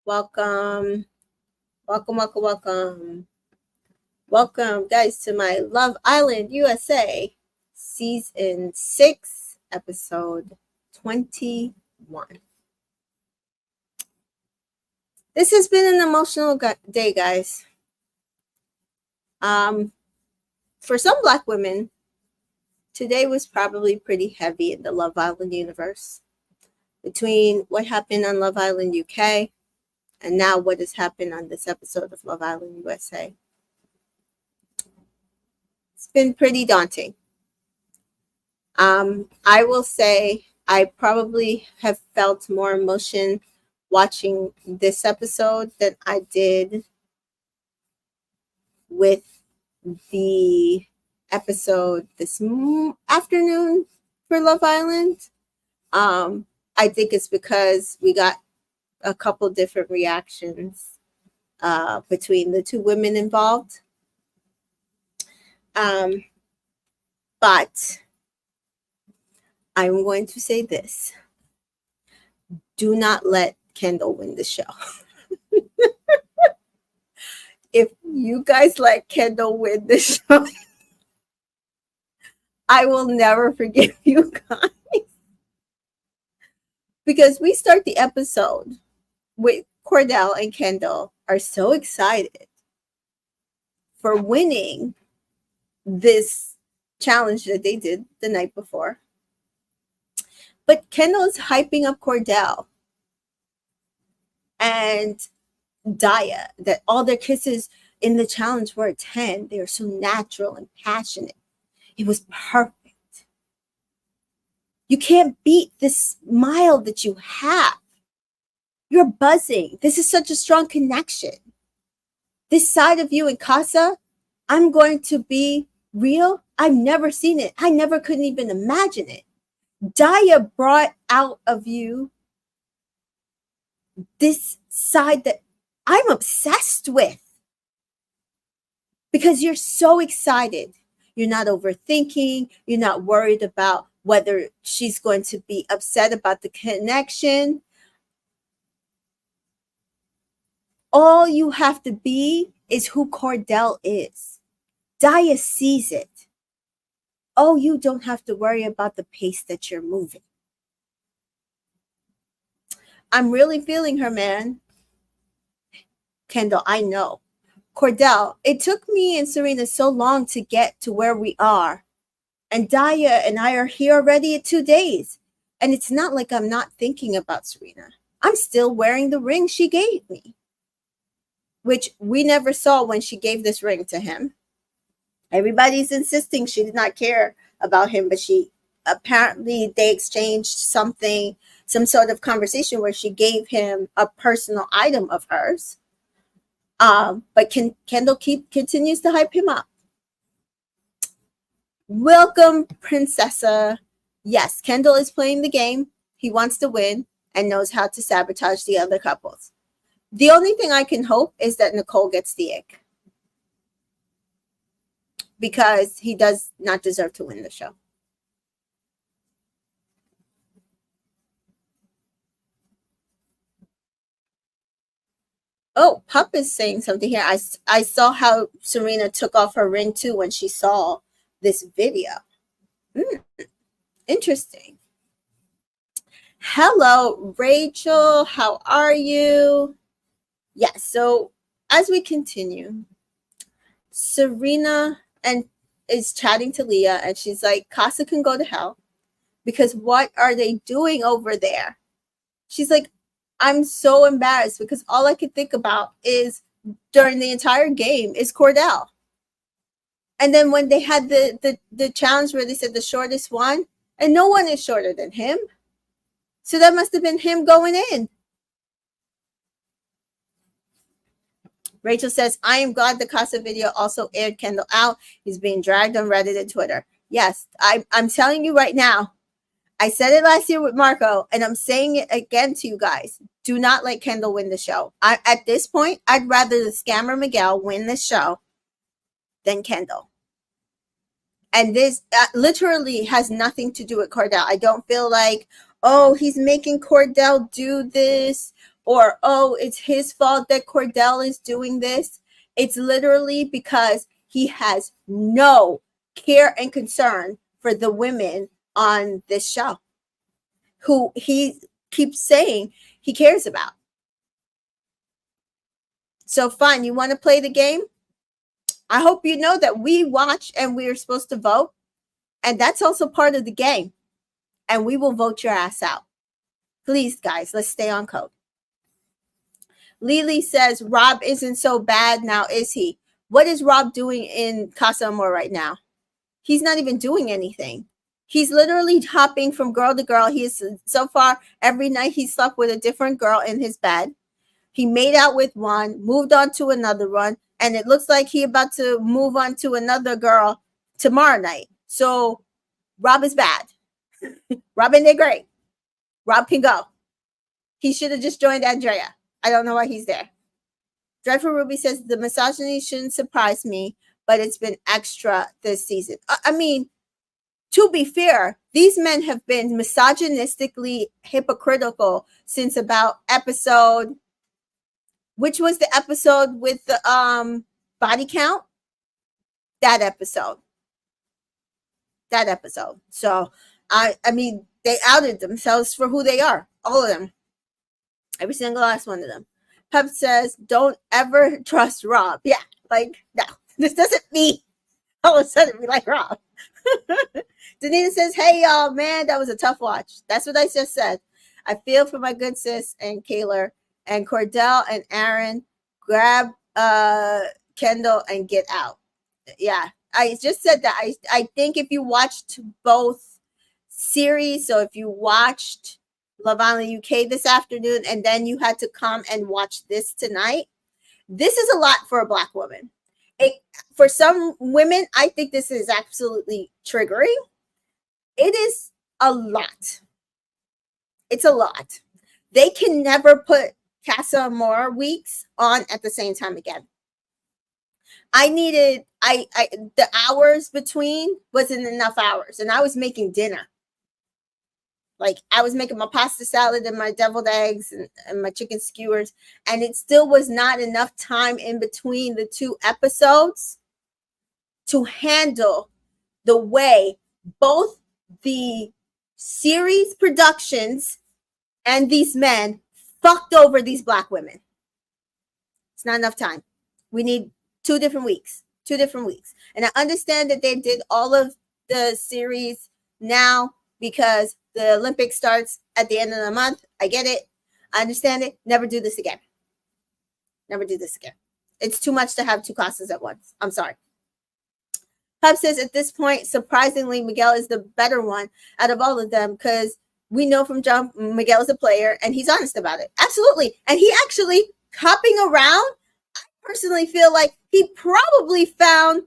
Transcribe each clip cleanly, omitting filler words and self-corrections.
Welcome, welcome, welcome, welcome. Welcome, guys, to my Love Island USA Season 6, Episode 21. This has been an emotional day, guys. For some Black women, today was probably pretty heavy in the Love Island universe. Between what happened on Love Island UK and now what has happened on this episode of Love Island USA. It's been pretty daunting. I will say I probably have felt more emotion watching this episode than I did with the episode this afternoon for Love Island. I think it's because we got a couple different reactions between the two women involved. But I'm going to say this. Do not let Kendall win the show. If you guys let Kendall win the show, I will never forgive you guys. Because we start the episode with Cordell and Kendall are so excited for winning this challenge that they did the night before. But Kendall is hyping up Cordell and Daya, that all their kisses in the challenge were a 10. They were so natural and passionate. It was perfect. You can't beat this smile that you have. You're buzzing. This is such a strong connection. This side of you and Casa, I'm going to be real. I've never seen it. I never couldn't even imagine it. Daya brought out of you this side that I'm obsessed with because you're so excited. You're not overthinking. You're not worried about whether she's going to be upset about the connection. All you have to be is who Cordell is. Daya sees it. Oh, you don't have to worry about the pace that you're moving. I'm really feeling her, man. Kendall, I know. Cordell, it took me and Serena so long to get to where we are. And Daya and I are here already at 2 days. And it's not like I'm not thinking about Serena. I'm still wearing the ring she gave me, which we never saw when she gave this ring to him. Everybody's insisting she did not care about him, but she apparently they exchanged something, some sort of conversation where she gave him a personal item of hers. But Kendall continues to hype him up. Welcome, Princessa. Yes, Kendall is playing the game. He wants to win and knows how to sabotage the other couples. The only thing I can hope is that Nicole gets the ick, because he does not deserve to win the show. Oh, Pup is saying something here. I saw how Serena took off her ring too when she saw this video. Interesting. Hello, Rachel. How are you? Yes, so as we continue, Serena is chatting to Leah, and she's like, Casa can go to hell, because what are they doing over there? She's like, I'm so embarrassed because all I could think about is during the entire game is Cordell. And then when they had the challenge where they said the shortest one, and no one is shorter than him. So that must have been him going in. Rachel says, I am glad the Casa video also aired Kendall out. He's being dragged on Reddit and Twitter. Yes, I'm telling you right now. I said it last year with Marco, and I'm saying it again to you guys. Do not let Kendall win the show. At this point, I'd rather the scammer Miguel win the show than Kendall. And this literally has nothing to do with Cordell. I don't feel like, oh, he's making Cordell do this, or, oh, it's his fault that Cordell is doing this. It's literally because he has no care and concern for the women on this show who he keeps saying he cares about. So fine, you want to play the game? I hope you know that we watch and we are supposed to vote. And that's also part of the game. And we will vote your ass out. Please, guys, let's stay on code. Lily says, Rob isn't so bad now, is he? What is Rob doing in Casa Amor right now? He's not even doing anything. He's literally hopping from girl to girl. He's so far every night he slept with a different girl in his bed. He made out with one, moved on to another one, and it looks like he about to move on to another girl tomorrow night. So Rob is bad. Rob ain't that great. Rob can go. He should have just joined Andrea. I don't know why he's there. Dreadful Ruby says the misogyny shouldn't surprise me, but it's been extra this season. I mean, to be fair, these men have been misogynistically hypocritical since about episode, which was the episode with the body count? That episode. So, I mean, they outed themselves for who they are. All of them. Every single last one of them. Pep says, don't ever trust Rob. Yeah, like, no. This doesn't mean all of a sudden we like Rob. Danita says, hey, y'all, man, that was a tough watch. That's what I just said. I feel for my good sis and Kaylor and Cordell and Aaron. Grab Kendall and get out. Yeah, I just said that. I think if you watched both series, so if you watched Love Island UK this afternoon and then you had to come and watch this tonight, this is a lot for a Black woman. For some women, I think this is absolutely triggering. It is a lot. It's a lot. They can never put Casa Amor weeks on at the same time again. I needed, the hours between wasn't enough hours, and I was making dinner. Like, I was making my pasta salad and my deviled eggs and my chicken skewers, and it still was not enough time in between the two episodes to handle the way both the series productions and these men fucked over these Black women. It's not enough time. We need 2 different weeks. And I understand that they did all of the series now because the Olympics starts at the end of the month. I get it. I understand it. Never do this again. It's too much to have 2 classes at once. I'm sorry. Pub says at this point, surprisingly, Miguel is the better one out of all of them because we know from jump Miguel is a player and he's honest about it. Absolutely. And he actually hopping around, I personally feel like he probably found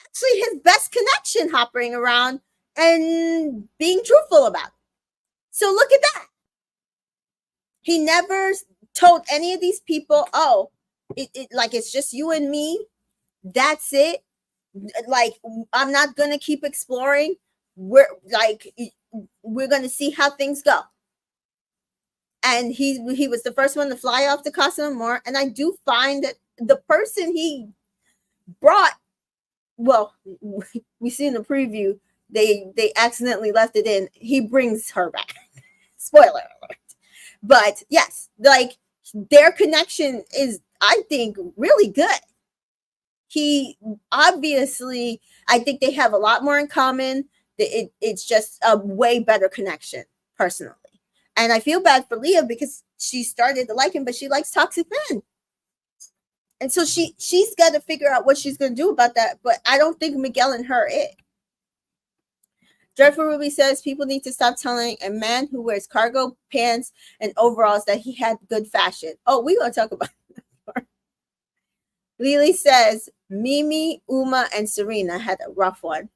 actually his best connection hopping around and being truthful about it. So look at that. He never told any of these people, oh, like it's just you and me. That's it. Like, I'm not going to keep exploring. We're going to see how things go. And he was the first one to fly off to Casa Amor. And I do find that the person he brought, well, we see in the preview, they accidentally left it in. He brings her back. Spoiler alert. But yes, like their connection is, I think, really good. He obviously, I think they have a lot more in common. It's just a way better connection, personally. And I feel bad for Leah because she started to like him, but she likes toxic men. And so she's got to figure out what she's going to do about that. But I don't think Miguel and her it. Dreadful Ruby says people need to stop telling a man who wears cargo pants and overalls that he had good fashion. Oh, we're going to talk about that. Lily says Mimi, Uma, and Serena had a rough one.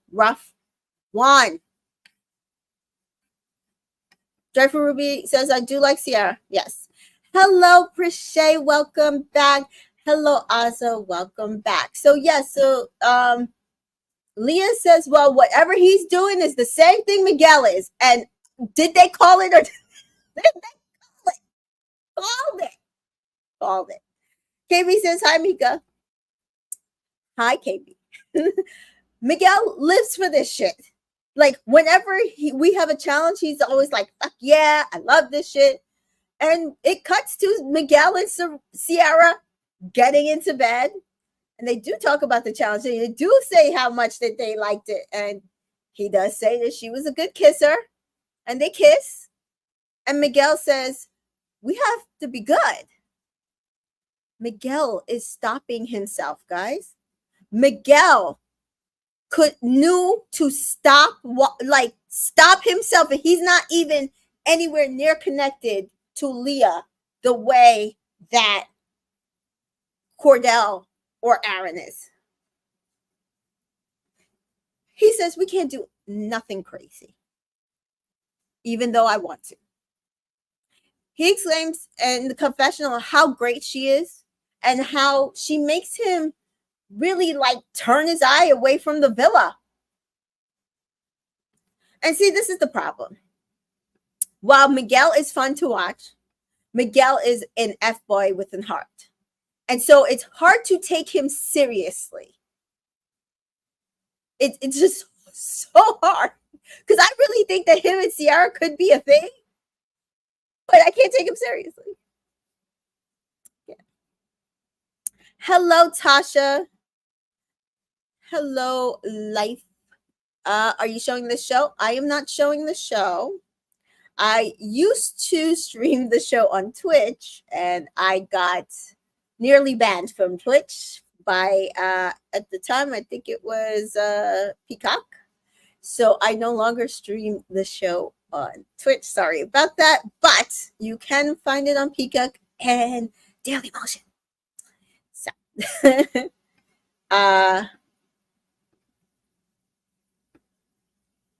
Dreadful Ruby says, I do like Sierra. Yes. Hello, Prishay. Welcome back. Hello, Asa. Welcome back. So, yes. Leah says, well, whatever he's doing is the same thing Miguel is. And did they call it or did they call it? Called it. Called it. KB says, hi, Mika. Hi, KB. Miguel lives for this shit. Like, whenever we have a challenge, he's always like, fuck yeah, I love this shit. And it cuts to Miguel and Sierra getting into bed. And they do talk about the challenge. And they do say how much that they liked it. And he does say that she was a good kisser. And they kiss. And Miguel says, we have to be good. Miguel is stopping himself, guys. Miguel knew to stop himself, and he's not even anywhere near connected to Leah the way that Cordell or Aaron is. He says we can't do nothing crazy, even though I want to. He exclaims in the confessional how great she is and how she makes him really like turn his eye away from the villa. And see, this is the problem. While Miguel is fun to watch, Miguel is an F-boy with a heart. And so it's hard to take him seriously. It's just so hard. Because I really think that him and Sierra could be a thing. But I can't take him seriously. Yeah. Hello, Tasha. Hello, Life. Are you showing the show? I am not showing the show. I used to stream the show on Twitch, and I got nearly banned from Twitch by, at the time, I think it was Peacock. So I no longer stream the show on Twitch. Sorry about that. But you can find it on Peacock and Daily Motion. So,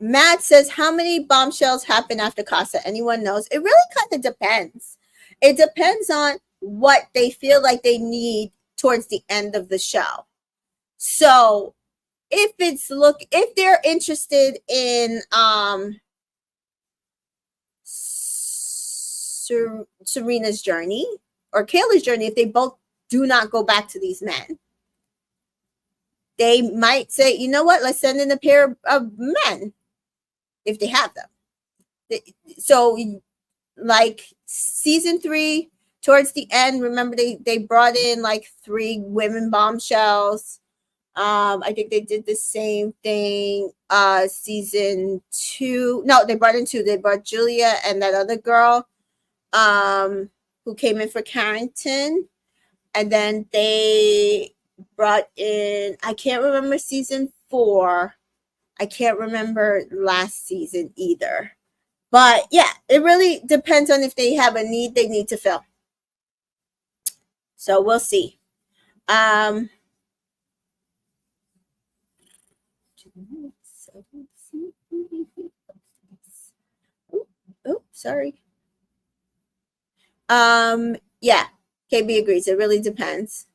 Matt says, how many bombshells happen after Casa? Anyone knows? It really kind of depends. It depends on what they feel like they need towards the end of the show. So if they're interested in Serena's journey or Kaylor's journey, if they both do not go back to these men, they might say, you know what, let's send in a pair of men if they have them. So like season 3 towards the end, remember they brought in like 3 women bombshells. I think they did the same thing season 2. No, they brought in 2. They brought Julia and that other girl who came in for Carrington. And then they brought in, I can't remember season 4. I can't remember last season either. But yeah, it really depends on if they have a need they need to fill. So we'll see. Oh, sorry. Yeah, KB agrees. It really depends.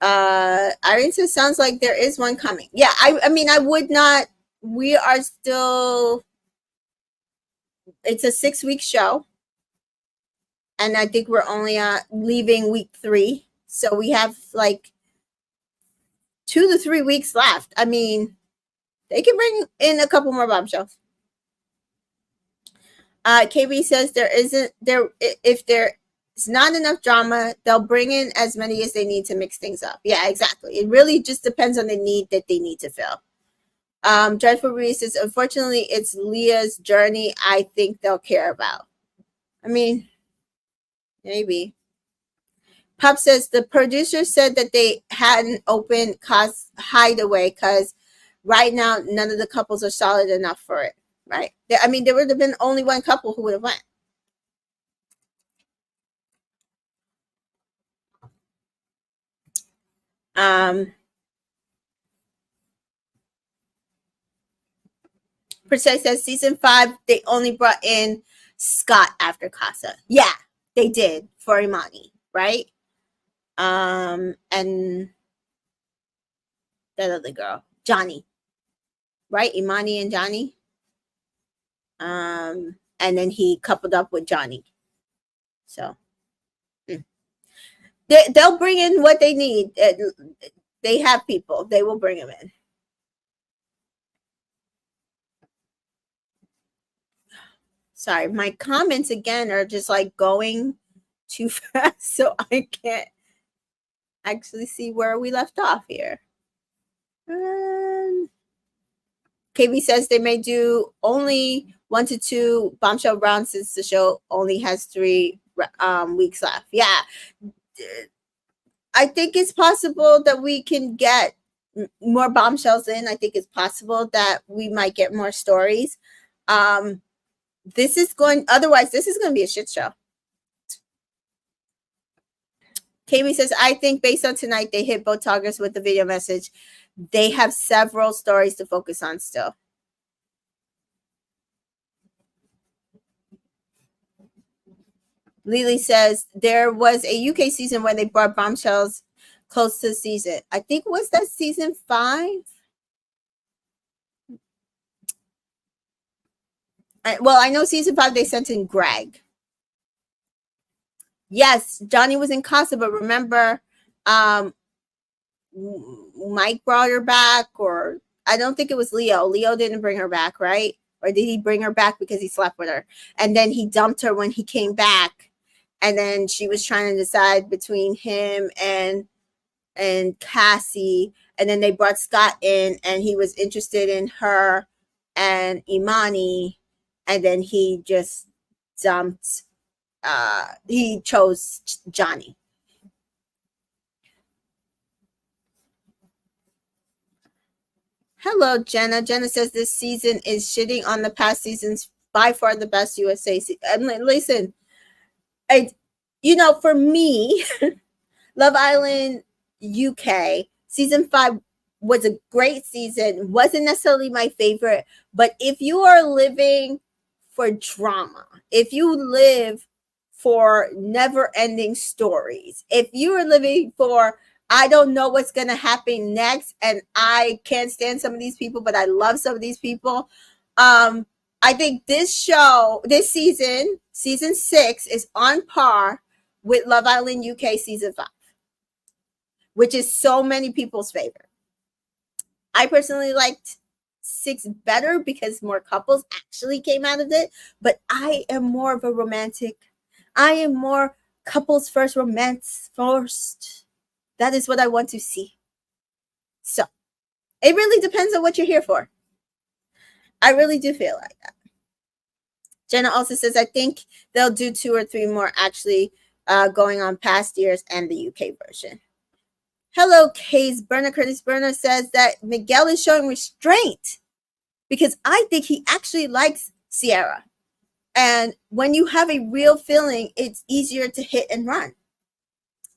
Irene says, sounds like there is one coming. Yeah, I mean, I would not. We are still. It's a 6-week show, and I think we're only leaving week 3, so we have like 2 to 3 weeks left. I mean, they can bring in a couple more bombshells. KB says if there's not enough drama, they'll bring in as many as they need to mix things up. Yeah, exactly. It really just depends on the need that they need to fill. Dreadful Reese says, unfortunately, it's Leah's journey I think they'll care about. I mean, maybe. Pop says the producer said that they hadn't opened Hideaway because right now none of the couples are solid enough for it. Right? I mean, there would have been only one couple who would have went. Precise says season 5, they only brought in Scott after Casa. Yeah, they did for Imani, right? And that other girl, Johnny, right? Imani and Johnny. And then he coupled up with Johnny. So they'll bring in what they need. They have people. They will bring them in. Sorry, my comments again are just like going too fast, so I can't actually see where we left off here. KB says they may do only 1 to 2 bombshell rounds since the show only has 3 weeks left. Yeah, I think it's possible that we can get more bombshells in. I think it's possible that we might get more stories. This is going to be a shit show. KB says, I think based on tonight, they hit both targets with the video message. They have several stories to focus on still. Lily says, there was a UK season where they brought bombshells close to the season. I think was that season 5? I know season 5 they sent in Greg. Yes, Johnny was in Casa, but remember, Mike brought her back, or I don't think it was Leo. Leo didn't bring her back, right? Or did he bring her back because he slept with her? And then he dumped her when he came back. And then she was trying to decide between him and Cassie. And then they brought Scott in, and he was interested in her and Imani. And then he just dumped. He chose Johnny. Hello, Jana. Jana says this season is shitting on the past seasons. By far the best USA season. Listen, for me, Love Island UK season 5 was a great season. Wasn't necessarily my favorite, but if you are living for drama, if you live for never-ending stories, if you are living for I don't know what's going to happen next, and I can't stand some of these people, but I love some of these people. I think this season 6, is on par with Love Island UK season 5, which is so many people's favorite. I personally liked 6 better because more couples actually came out of it, but I am more of a romantic. I am more couples first, romance first. That is what I want to see. So it really depends on what you're here for. I really do feel like that. Jenna also says, I think they'll do 2 or 3 more actually going on past years and the UK version. Hello, Case Burner. Curtis Burner says that Miguel is showing restraint because I think he actually likes Sierra. And when you have a real feeling, it's easier to hit and run.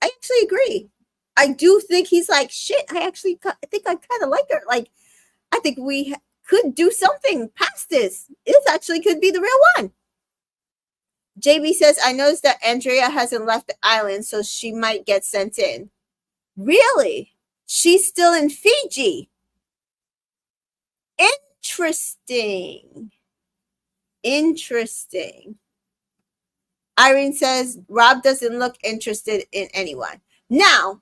I actually agree. I do think he's like, shit, I think I kind of like her. Like, I think we could do something past this. This actually could be the real one. JB says, I noticed that Andrea hasn't left the island, so she might get sent in. Really? She's still in Fiji. Interesting. Irene says, Rob doesn't look interested in anyone. Now,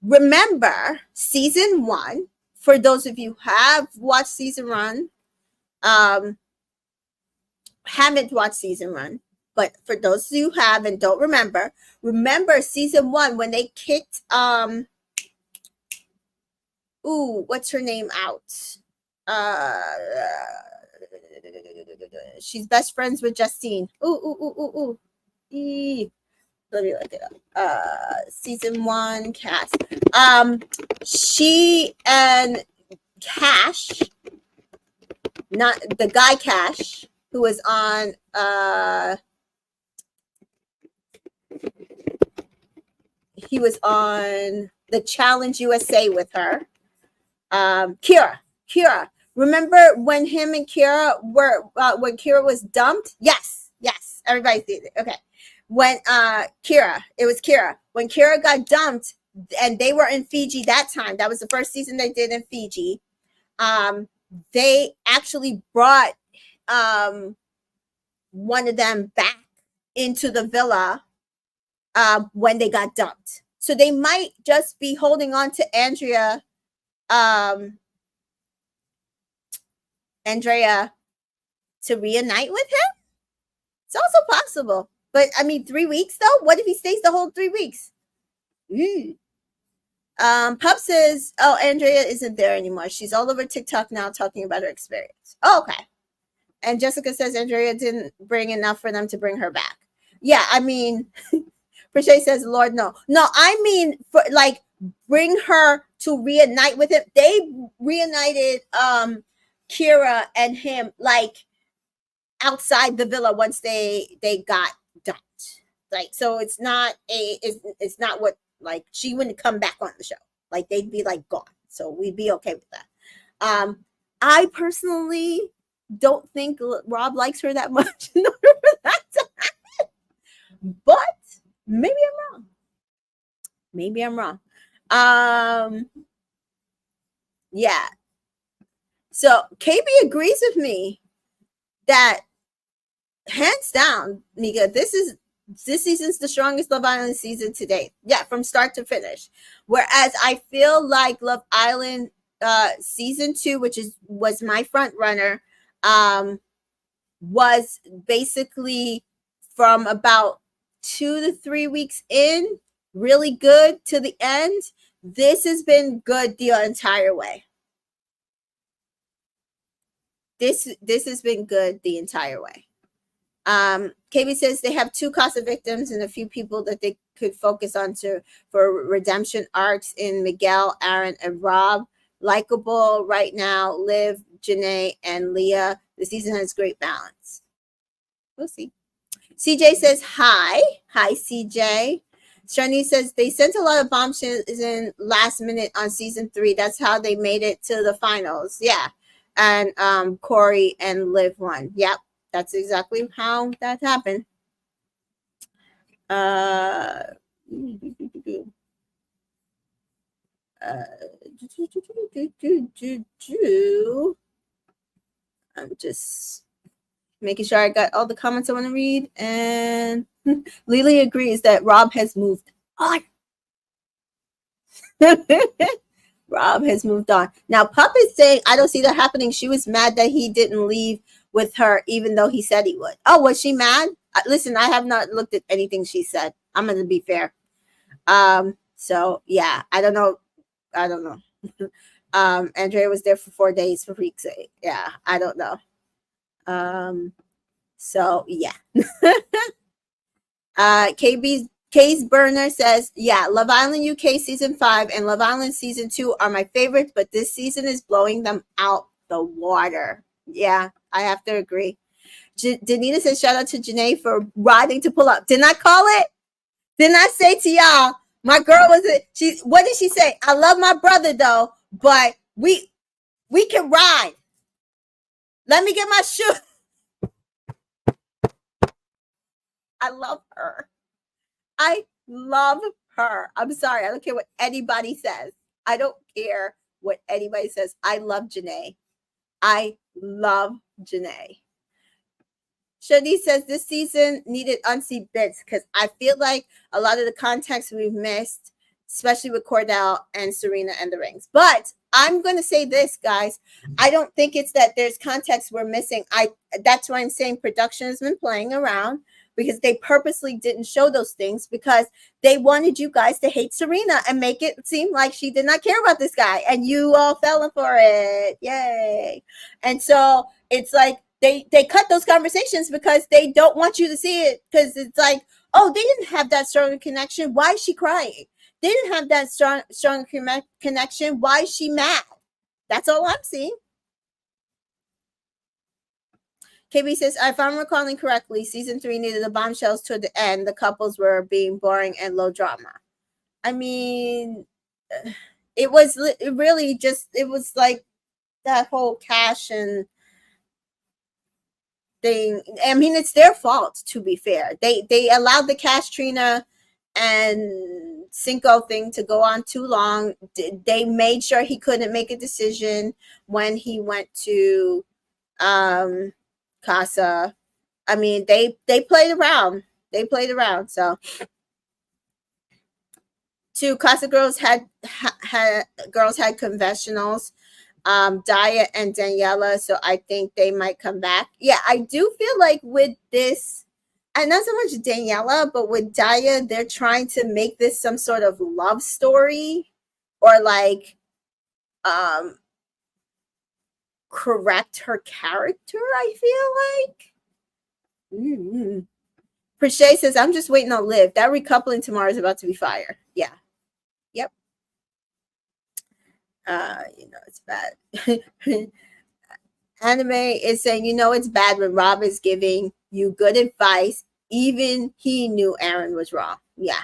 remember season 1, for those of you who have watched season 1, haven't watched season 1, but for those of you who have and don't remember season 1 when they kicked what's her name out? She's best friends with Justine. Let me look it up. Season 1 cast. She and Cash, not the guy Cash, who was on he was on the Challenge USA with her. Kira. Remember when him and Kira were when Kira was dumped? Yes. Everybody sees it. Okay. When it was Kira. When Kira got dumped and they were in Fiji that time, that was the first season they did in Fiji. They actually brought one of them back into the villa when they got dumped. So they might just be holding on to Andrea to reunite with him. It's also possible. But I mean, 3 weeks though? What if he stays the whole 3 weeks? Pup says, oh, Andrea isn't there anymore. She's all over TikTok now talking about her experience. Oh, okay. And Jessica says Andrea didn't bring enough for them to bring her back. Yeah, I mean, Prishay says, Lord, no. No, I mean, for, like, bring her to reunite with him. They reunited Kira and him, like, outside the villa once they got dumped. Like, so it's not what, like, she wouldn't come back on the show. Like, they'd be, like, gone. So we'd be okay with that. I personally don't think Rob likes her that much in order for that to happen. But maybe I'm wrong. Yeah. So KB agrees with me that hands down, Mika, this season's the strongest Love Island season to date. Yeah, from start to finish. Whereas I feel like Love Island season 2, which was my front runner, was basically from about 2 to 3 weeks in, really good to the end. This has been good the entire way. This has been good the entire way. KB says they have 2 Casa victims and a few people that they could focus on for redemption arcs in Miguel, Aaron, and Rob. Likeable right now, Liv, Janae, and Leah. The season has great balance. We'll see. CJ says hi. Hi, CJ. Shani says they sent a lot of bombshells in last minute on season 3. That's how they made it to the finals. Yeah. And Corey and Liv won. Yep. That's exactly how that happened. I'm just making sure I got all the comments I want to read. And Lily agrees that Rob has moved on. Rob has moved on. Now, Pup is saying, I don't see that happening. She was mad that he didn't leave with her, even though he said he would. Oh, was she mad? Listen, I have not looked at anything she said. I'm going to be fair. So, yeah, I don't know. Andrea was there for 4 days, for freak's sake. Yeah, I don't know. So, yeah. K's Burner says, yeah, Love Island UK season 5 and Love Island season 2 are my favorites, but this season is blowing them out the water. Yeah, I have to agree. Danita says, shout out to Janae for riding to pull up. Didn't I call it? Didn't I say to y'all, my girl what did she say? I love my brother though, but we can ride. Let me get my shoe. I love her. I love her. I'm sorry. I don't care what anybody says. I don't care what anybody says. I love Janae. I love Janae. Shadi says this season needed unseen bits because I feel like a lot of the context we've missed, especially with Cordell and Serena and the rings. But I'm going to say this, guys. I don't think it's that there's context we're missing. That's why I'm saying production has been playing around, because they purposely didn't show those things because they wanted you guys to hate Serena and make it seem like she did not care about this guy. And you all fell for it. Yay. And so it's like they cut those conversations because they don't want you to see it, because it's like, oh, they didn't have that strong connection. Why is she crying? They didn't have that strong connection. Why is she mad? That's all I'm seeing. KB says, if I'm recalling correctly, season 3 needed the bombshells toward the end. The couples were being boring and low drama. I mean, it was like that whole Cash and thing. I mean, it's their fault, to be fair. They allowed the Cash, Trina, and Cinco thing to go on too long. They made sure he couldn't make a decision when he went to Casa. I mean, they played around. They played around. So, two Casa girls had confessionals. Daya and Daniela, so I think they might come back. Yeah, I do feel like with this, and not so much Daniela, but with Daya, they're trying to make this some sort of love story or like correct her character, I feel like. Mm-hmm. Prashay says, I'm just waiting on Liv. That recoupling tomorrow is about to be fire. Yeah. Yep. It's bad. Anime is saying, it's bad when Rob is giving you good advice. Even he knew Aaron was wrong. Yeah.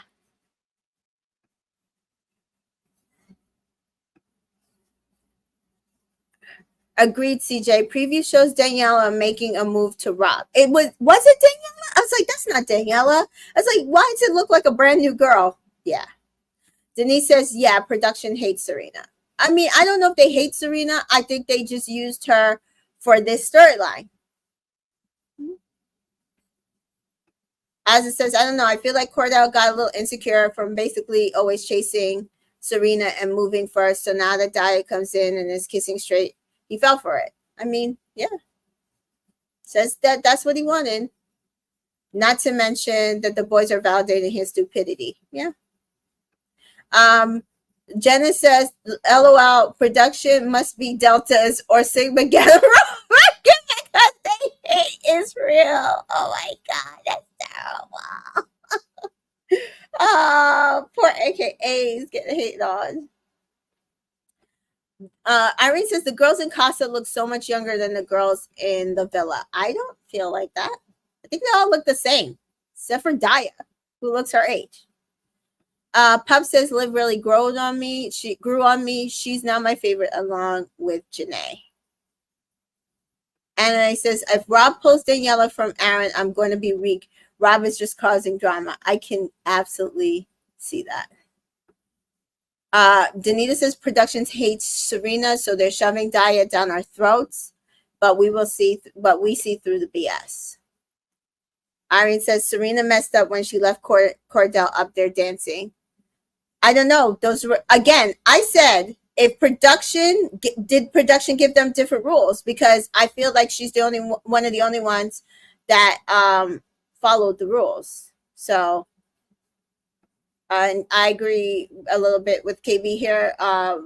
Agreed, CJ. Preview shows Daniela making a move to Rob. Was it Daniela? I was like, that's not Daniela. I was like, why does it look like a brand new girl? Yeah. Denise says, yeah, production hates Serena. I mean, I don't know if they hate Serena. I think they just used her for this storyline. As it says, I don't know. I feel like Cordell got a little insecure from basically always chasing Serena and moving first. So now that Daya comes in and is kissing straight, he fell for it. I mean, yeah. Says that's what he wanted. Not to mention that the boys are validating his stupidity. Yeah. Jenna says, LOL, production must be Deltas or Sigma Gamma because they hate Israel. Oh my God, that's terrible. Oh, poor AKAs getting hated on. Irene says the girls in Casa look so much younger than the girls in the villa. I don't feel like that. I think they all look the same, except for Daya, who looks her age. Pup says Liv really grew on me. She grew on me. She's now my favorite, along with Janae. And he says, if Rob pulls Daniela from Aaron, I'm going to be weak. Rob is just causing drama. I can absolutely see that. Danita says productions hates Serena, so they're shoving Daya down our throats. But we will see. But we see through the BS. Irene says Serena messed up when she left Cordell up there dancing. I don't know. Those were, again, I said, if did production give them different rules? Because I feel like she's one of the only ones that followed the rules. So, and I agree a little bit with KB here.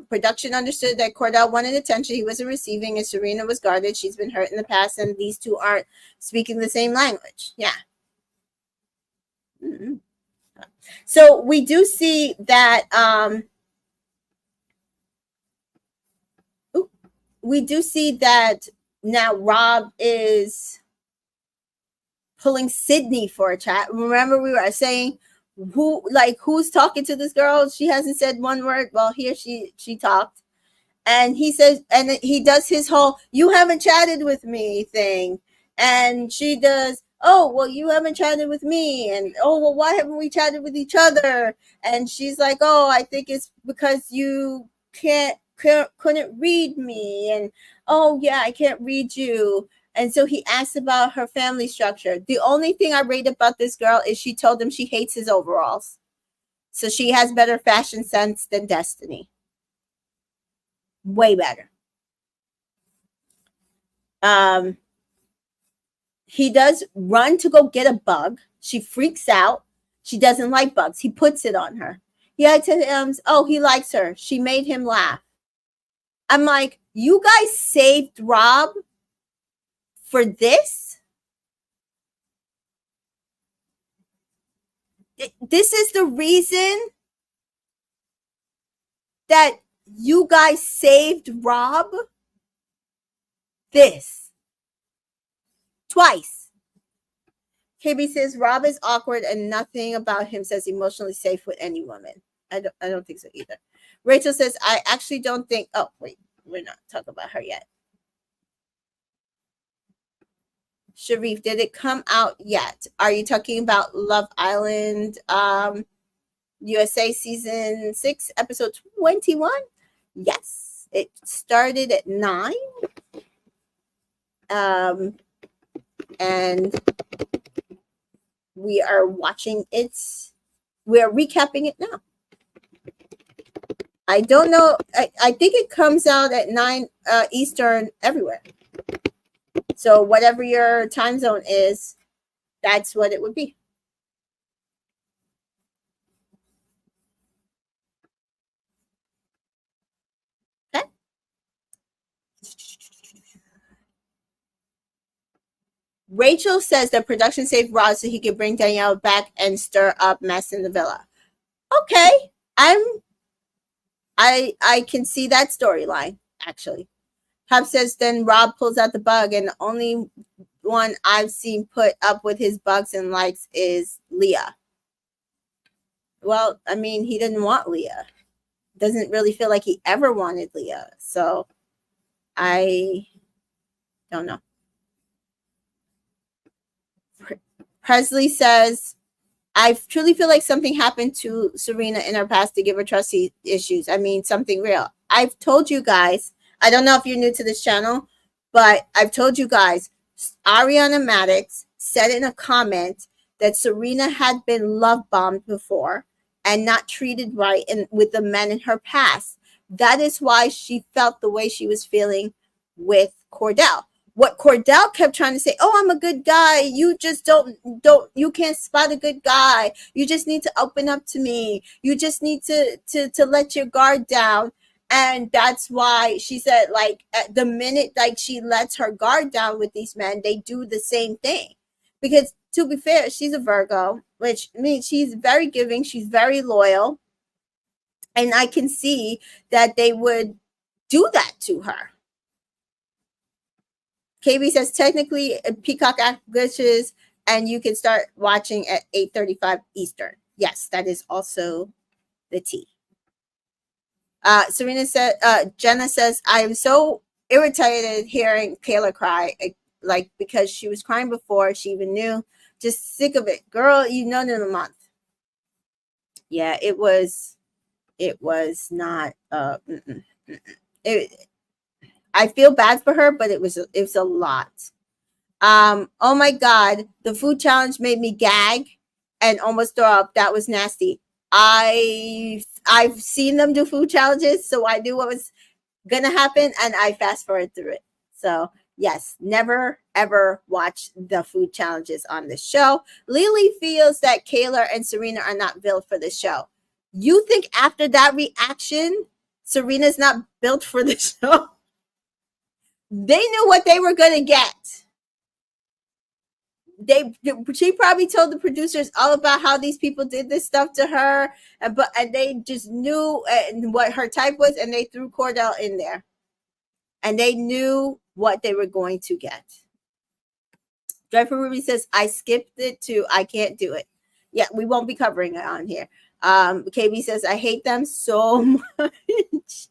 Production understood that Cordell wanted attention he wasn't receiving, and Serena was guarded. She's been hurt in the past, and these two aren't speaking the same language. Yeah. Mm-hmm. So we do see that now Rob is pulling Sydney for a chat. Remember, we were saying who's talking to this girl? She hasn't said one word. Well, here she talked, and he says, and he does his whole "you haven't chatted with me" thing, and she does, oh, well, you haven't chatted with me, and oh, well, why haven't we chatted with each other? And she's like, oh, I think it's because you couldn't read me, and oh yeah, I can't read you. And so he asked about her family structure. The only thing I rate about this girl is she told him she hates his overalls, so she has better fashion sense than Destiny. Way better. He does run to go get a bug. She freaks out. She doesn't like bugs. He puts it on her. He had to oh, he likes her. She made him laugh. I'm like, you guys saved Rob for this? This is the reason that you guys saved Rob? This. Twice. KB says Rob is awkward and nothing about him says emotionally safe with any woman. I don't think so either. Rachel says, I actually don't think, oh, wait, we're not talking about her yet. Sharif, did it come out yet? Are you talking about Love Island USA season 6, episode 21? Yes, it started at 9. And we are watching we're recapping it now. I don't know. I think it comes out at 9 Eastern everywhere. So whatever your time zone is, that's what it would be. Okay. Rachel says that production saved Rod so he could bring Danielle back and stir up mess in the villa. Okay. I can see that storyline, actually. Hub says then Rob pulls out the bug, and the only one I've seen put up with his bugs and likes is Leah. Well, I mean, he didn't want Leah. Doesn't really feel like he ever wanted Leah. So I don't know. Presley says, I truly feel like something happened to Serena in her past to give her trust issues. I mean, something real. I've told you guys, I don't know if you're new to this channel, but I've told you guys, Ariana Maddox said in a comment that Serena had been love bombed before and not treated right with the men in her past. That is why she felt the way she was feeling with Cordell. What Cordell kept trying to say, oh, I'm a good guy. You just you can't spot a good guy. You just need to open up to me. You just need to let your guard down. And that's why she said, like, at the minute, like, she lets her guard down with these men, they do the same thing. Because to be fair, she's a Virgo, which means she's very giving. She's very loyal. And I can see that they would do that to her. KB says, technically, Peacock act glitches, and you can start watching at 8:35 Eastern. Yes, that is also the T. Serena said, Jana says, I am so irritated hearing Kaylor cry, like, because she was crying before she even knew. Just sick of it. Girl, you know in a month. Yeah, it was not, I feel bad for her, but it was a lot. Oh my God, the food challenge made me gag and almost throw up. That was nasty. I've seen them do food challenges, so I knew what was gonna happen, and I fast forward through it. So yes, never ever watch the food challenges on this show. Lily feels that Kaylor and Serena are not built for the show. You think after that reaction, Serena's not built for the show? They knew what they were gonna get. She probably told the producers all about how these people did this stuff to her, and they just knew what her type was, and they threw Cordell in there, and they knew what they were going to get. Dreadful Ruby says, I skipped it too. I can't do it. Yeah, we won't be covering it on here. KB says, I hate them so much.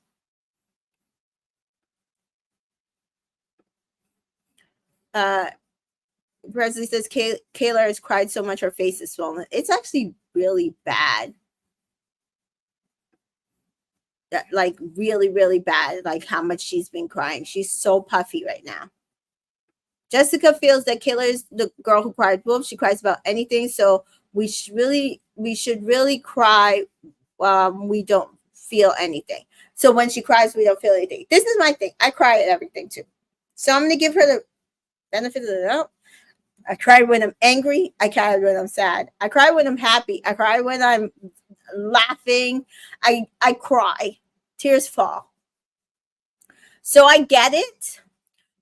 Presley says, Kaylor has cried so much her face is swollen. It's actually really bad. Like, really, really bad, like how much she's been crying. She's so puffy right now. Jessica feels that Kaylor is the girl who cried wolf. She cries about anything. So we should really cry. We don't feel anything. So when she cries, we don't feel anything. This is my thing. I cry at everything too. So I'm going to give her the benefit of the doubt. I cry when I'm angry. I cry when I'm sad. I cry when I'm happy. I cry when I'm laughing. I cry. Tears fall. So I get it.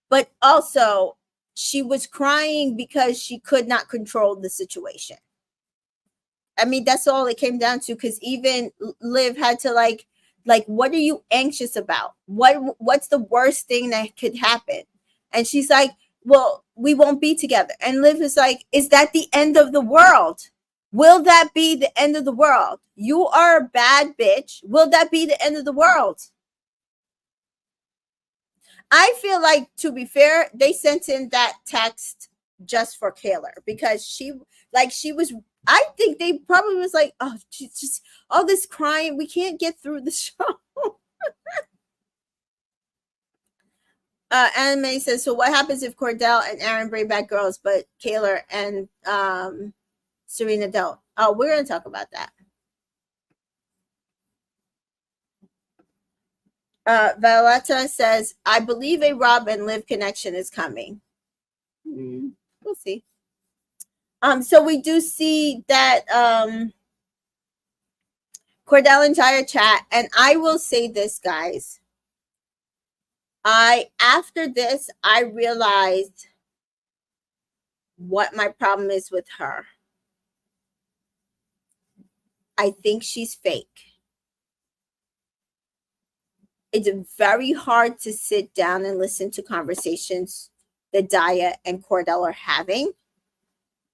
But also, she was crying because she could not control the situation. I mean, that's all it came down to, because even Liv had to like, what are you anxious about? What's the worst thing that could happen? And she's like, well, we won't be together. And Liv is like, is that the end of the world? Will that be the end of the world? You are a bad bitch. Will that be the end of the world? I feel like, to be fair, they sent in that text just for Kaylor, because she was, I think they probably was like, oh, just all this crying, we can't get through the show. Anime says, so what happens if Cordell and Aaron bring back girls, but Kaylor and Serena don't. Oh, we're going to talk about that. Violetta says, I believe a Rob and Liv connection is coming. We'll see. So we do see that Cordell and Jaya chat, and I will say this, guys. After this, I realized what my problem is with her. I think she's fake. It's very hard to sit down and listen to conversations that Jaya and Cordell are having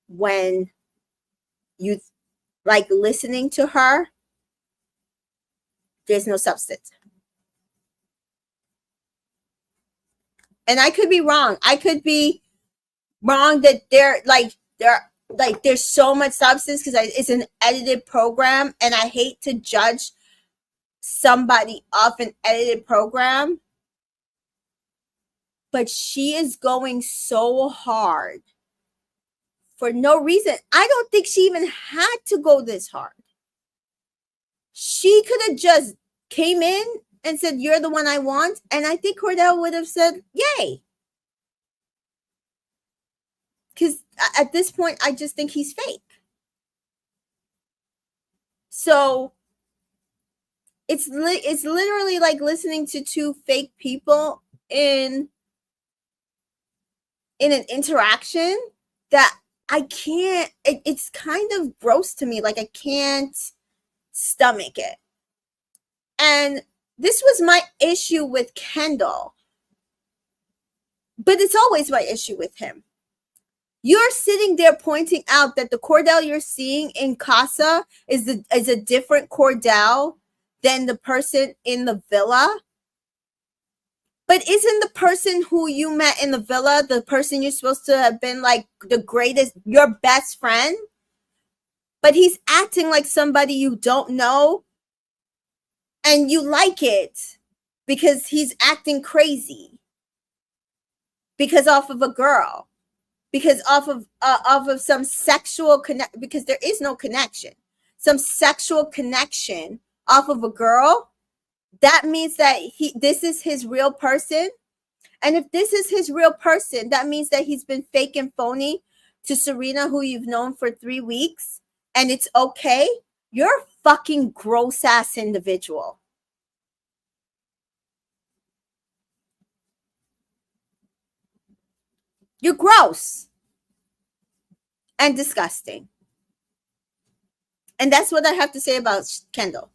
when you like listening to her. There's no substance. And I could be wrong. I could be wrong that there's so much substance because it's an edited program, and I hate to judge somebody off an edited program, but she is going so hard for no reason. I don't think she even had to go this hard. She could have just came in and said, you're the one I want, and I think Cordell would have said, yay. Because at this point, I just think he's fake. So it's literally like listening to two fake people in an interaction that I can't, it's kind of gross to me. Like I can't stomach it. And this was my issue with Kendall, but it's always my issue with him. You're sitting there pointing out that the Cordell you're seeing in Casa is a different Cordell than the person in the villa. But isn't the person who you met in the villa the person you're supposed to have been like the greatest, your best friend? But he's acting like somebody you don't know, and you like it because he's acting crazy. Because off of a girl. Because off of some sexual connect, because there is no connection, some sexual connection off of a girl, that means that this is his real person. And if this is his real person, that means that he's been fake and phony to Serena, who you've known for 3 weeks, and it's okay. You're a fucking gross ass individual. You're gross and disgusting. And that's what I have to say about Kendall.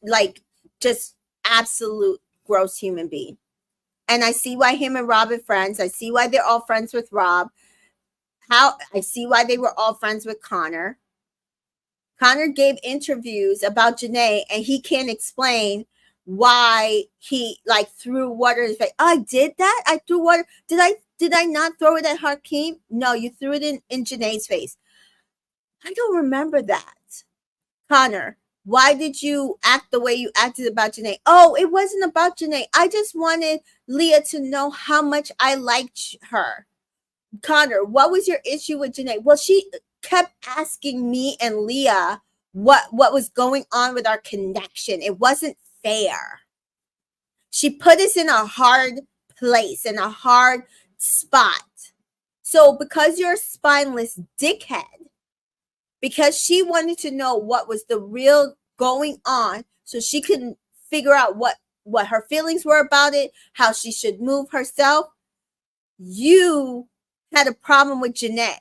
Like, just absolute gross human being. And I see why him and Rob are friends. I see why they're all friends with Rob. I see why they were all friends with Connor. Connor gave interviews about Janae, and he can't explain why he like threw water in his face. I did that. I threw water. Did I not throw it at Hakeem? No, you threw it in Janae's face. I don't remember that. Connor, why did you act the way you acted about Janae? Oh, it wasn't about Janae. I just wanted Leah to know how much I liked her. Connor, what was your issue with Janae? Well, she kept asking me and Leah what was going on with our connection. It wasn't fair. She put us in a hard place, in a hard spot. So because you're a spineless dickhead, because she wanted to know what was the real going on so she could figure out what her feelings were about it, how she should move herself, you had a problem with Janae.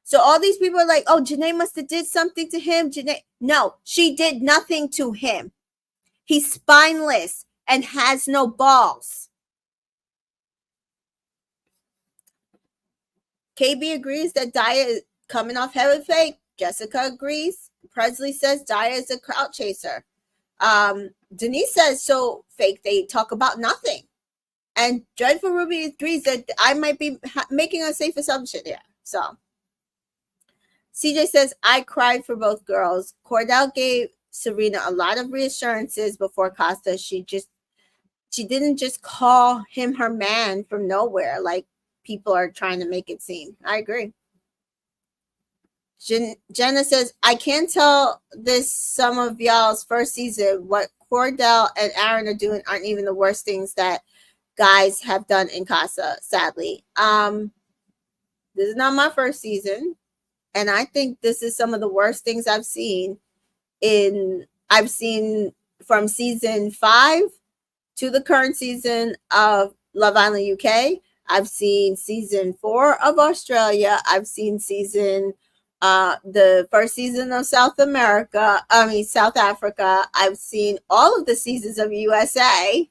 So all these people are like, oh, Janae must have did something to him. Janae. No, she did nothing to him. He's spineless and has no balls. KB agrees that Daya is coming off heavy fake. Jessica agrees. Presley says Daya is a crowd chaser. Denise says so fake. They talk about nothing. And Dreadful Ruby agrees that I might be making a safe assumption here. So CJ says, I cried for both girls. Cordell gave Serena a lot of reassurances before Casa. She didn't just call him her man from nowhere like people are trying to make it seem. I agree. Jenna says, I can't tell this some of y'all's first season. What Cordell and Aaron are doing aren't even the worst things that guys have done in Casa, sadly. This is not my first season. And I think this is some of the worst things I've seen from season 5 to the current season of Love Island UK. I've seen season 4 of Australia. I've seen the first season of South Africa. I've seen all of the seasons of USA.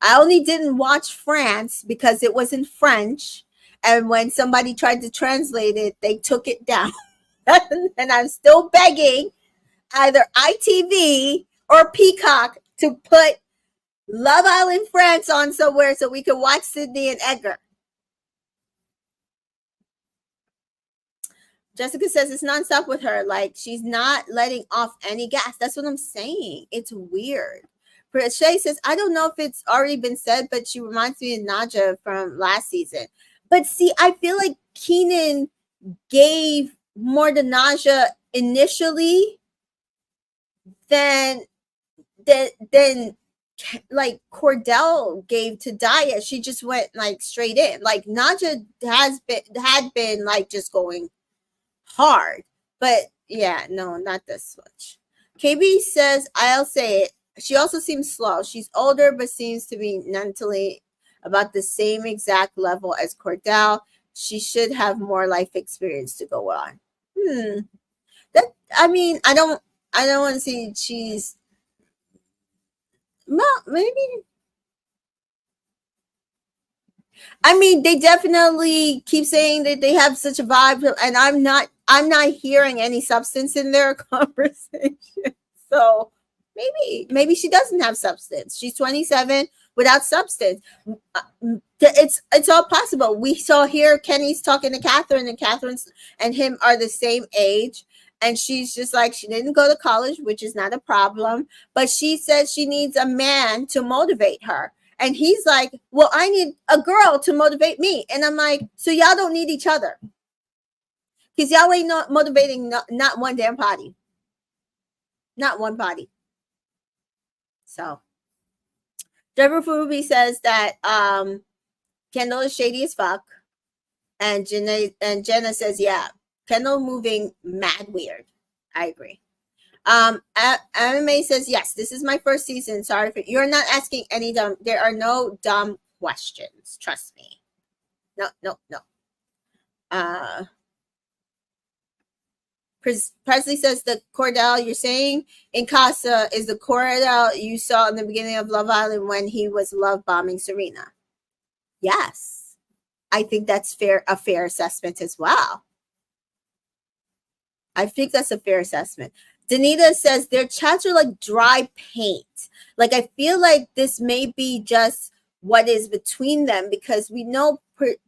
I only didn't watch France because it was in French. And when somebody tried to translate it, they took it down. And I'm still begging either ITV or Peacock to put Love Island France on somewhere so we can watch Sydney and Edgar. Jessica says it's nonstop with her. Like, she's not letting off any gas. That's what I'm saying. It's weird. Shay says, I don't know if it's already been said, but she reminds me of Naja from last season. But see, I feel like Keenan gave more to Naja initially than like Cordell gave to Daya. She just went like straight in. Like Naja had been like just going hard. But yeah, no, not this much. KB says, I'll say it. She also seems slow. She's older, but seems to be mentally about the same exact level as Cordell. She should have more life experience to go on. I don't want to see she's, well, maybe. I mean, they definitely keep saying that they have such a vibe, and I'm not hearing any substance in their conversation. So maybe she doesn't have substance. She's 27 without substance. It's all possible. We saw here Kenny's talking to Catherine, and Catherine and him are the same age. And she's just like, she didn't go to college, which is not a problem. But she says she needs a man to motivate her. And he's like, well, I need a girl to motivate me. And I'm like, so y'all don't need each other. Because y'all ain't not motivating not one damn body. Not one body. So, Deborah Fubi says that Kendall is shady as fuck. And Jenna says, yeah, Kendall moving mad weird. I agree. Anime says, yes, this is my first season. Sorry for you're not asking any dumb. There are no dumb questions. Trust me. No. Presley says the Cordell you're saying in Casa is the Cordell you saw in the beginning of Love Island when he was love bombing Serena. Yes, I think that's a fair assessment as well. I think that's a fair assessment. Danita says their chats are like dry paint. Like, I feel like this may be just what is between them, because we know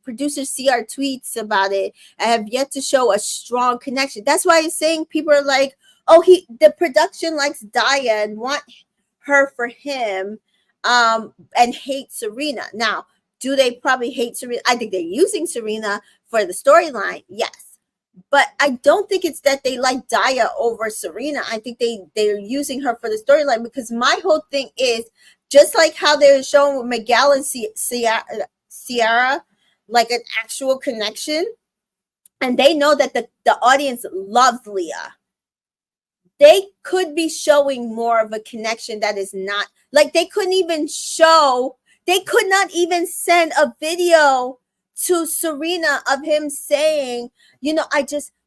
producers see our tweets about it and have yet to show a strong connection. That's why I'm saying people are like, oh, the production likes Daya and want her for him, and hate Serena. Now, do they probably hate Serena? I think they're using Serena for the storyline, yes. But I don't think it's that they like Daya over Serena. I think they're using her for the storyline, because my whole thing is just like how they're showing with Miguel and Sierra, like an actual connection. And they know that the audience loves Leah. They could be showing more of a connection that is not, like they could not even send a video to Serena of him saying,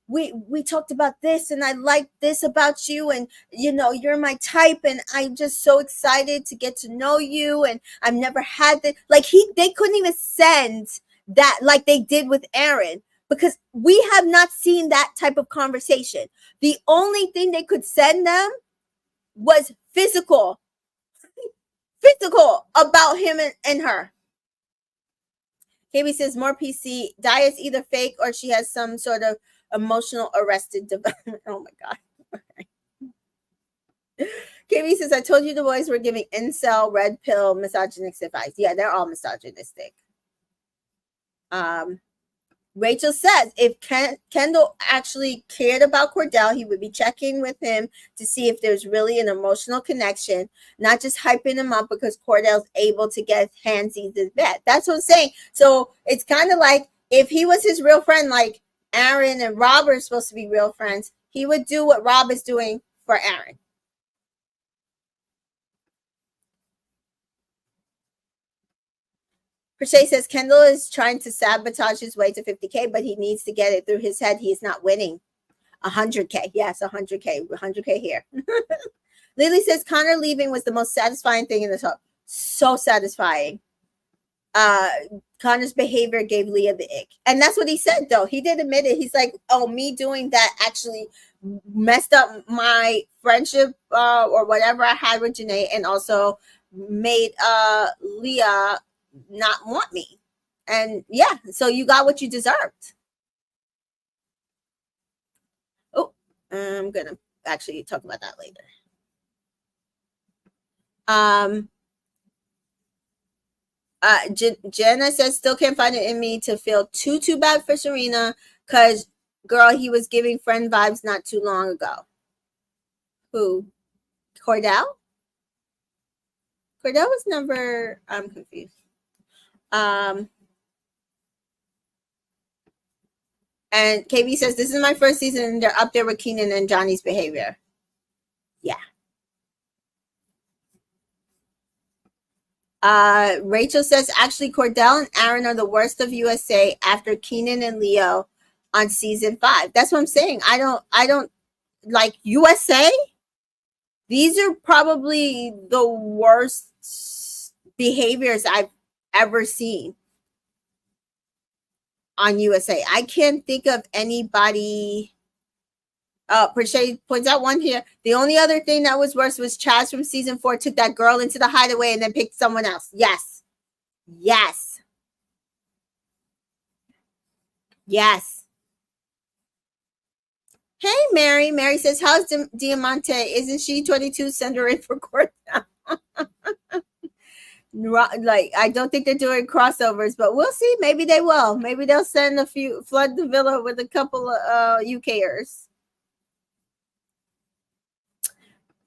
we talked about this and I like this about you, and you're my type, and I'm just so excited to get to know you, and I've never had that. Like they couldn't even send that like they did with Aaron, because we have not seen that type of conversation. The only thing they could send them was physical about him and her. KB says more PC. Daya is either fake or she has some sort of emotional arrested development. Oh my God. KB says, I told you the boys were giving incel, red pill, misogynistic advice. Yeah, they're all misogynistic. Rachel says if Kendall actually cared about Cordell, he would be checking with him to see if there's really an emotional connection, not just hyping him up because Cordell's able to get handsies in bed. That's what I'm saying. So it's kind of like if he was his real friend, like Aaron and Rob are supposed to be real friends, he would do what Rob is doing for Aaron. Crochet says Kendall is trying to sabotage his way to 50K, but he needs to get it through his head. He is not winning. 100K. Yes, 100K. 100K here. Lily says Connor leaving was the most satisfying thing in this whole. So satisfying. Connor's behavior gave Leah the ick. And that's what he said, though. He did admit it. He's like, oh, me doing that actually messed up my friendship or whatever I had with Janae, and also made Leah not want me. And yeah, so you got what you deserved. Oh, I'm gonna actually talk about that later. Jana says still can't find it in me to feel too bad for Serena, because girl, he was giving friend vibes not too long ago. Who? Cordell? Cordell was never. I'm confused. And KB says this is my first season and they're up there with Keenan and Johnny's behavior. Yeah. Rachel says actually Cordell and Aaron are the worst of USA after Keenan and Leo on season 5. That's what I'm saying. I don't like USA. These are probably the worst behaviors I've ever seen on USA. I can't think of anybody. Perche points out one here. The only other thing that was worse was Chaz from season 4 took that girl into the hideaway and then picked someone else. Yes. Yes. Yes. Hey, Mary. Mary says, how's Diamante? Isn't she 22? Send her in for court now. Like, I don't think they're doing crossovers, but we'll see. Maybe they will. Maybe they'll send flood the villa with a couple of UKers.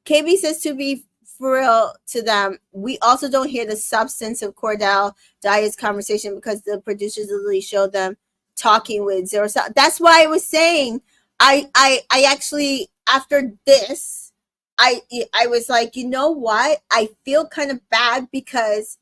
KB says to be for real to them, we also don't hear the substance of Cordell Daya's conversation because the producers literally showed them talking with Zero. That's why I was saying I actually after this I was like, you know what? I feel kind of bad because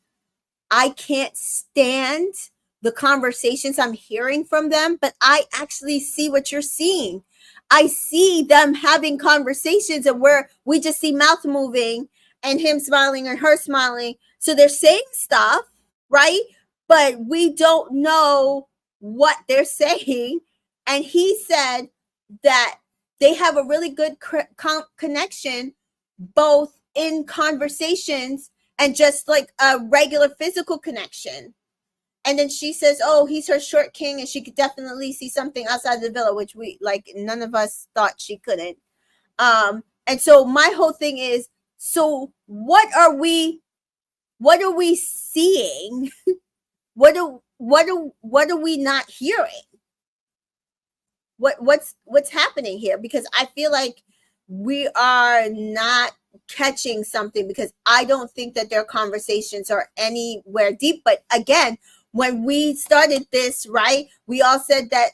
I can't stand the conversations I'm hearing from them, but I actually see what you're seeing. I see them having conversations and where we just see mouth moving and him smiling and her smiling. So they're saying stuff, right? But we don't know what they're saying. And he said that they have a really good connection, both in conversations and just like a regular physical connection. And then she says, oh, he's her short king, and she could definitely see something outside the villa, which we like none of us thought she couldn't. And so my whole thing is, so what are we seeing? what are we not hearing? What's happening here? Because I feel like we are not catching something, because I don't think that their conversations are anywhere deep. But again, when we started this, right, we all said that,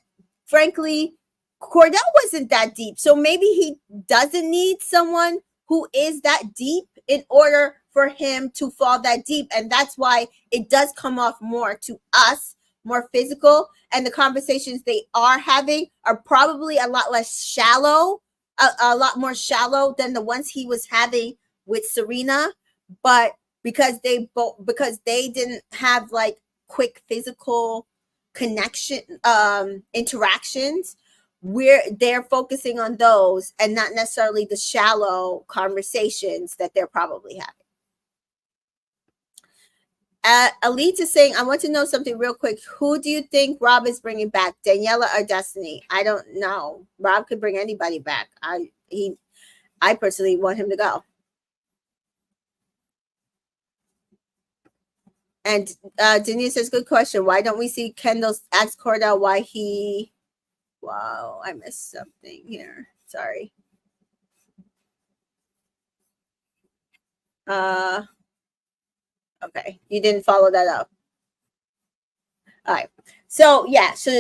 frankly, Cordell wasn't that deep. So maybe he doesn't need someone who is that deep in order for him to fall that deep. And that's why it does come off more to us, more physical. And the conversations they are having are probably a lot less shallow, a lot more shallow than the ones he was having with Serena. But because they didn't have like quick physical connection interactions, they're focusing on those and not necessarily the shallow conversations that they're probably having. Elite is saying, I want to know something real quick. Who do you think Rob is bringing back, Daniela or Destiny? I don't know. Rob could bring anybody back. I personally want him to go. And Denise says, good question. Why don't we see Kendall ask Cordell why he... Wow, I missed something here. Sorry. Okay, you didn't follow that up. All right. So, yeah, so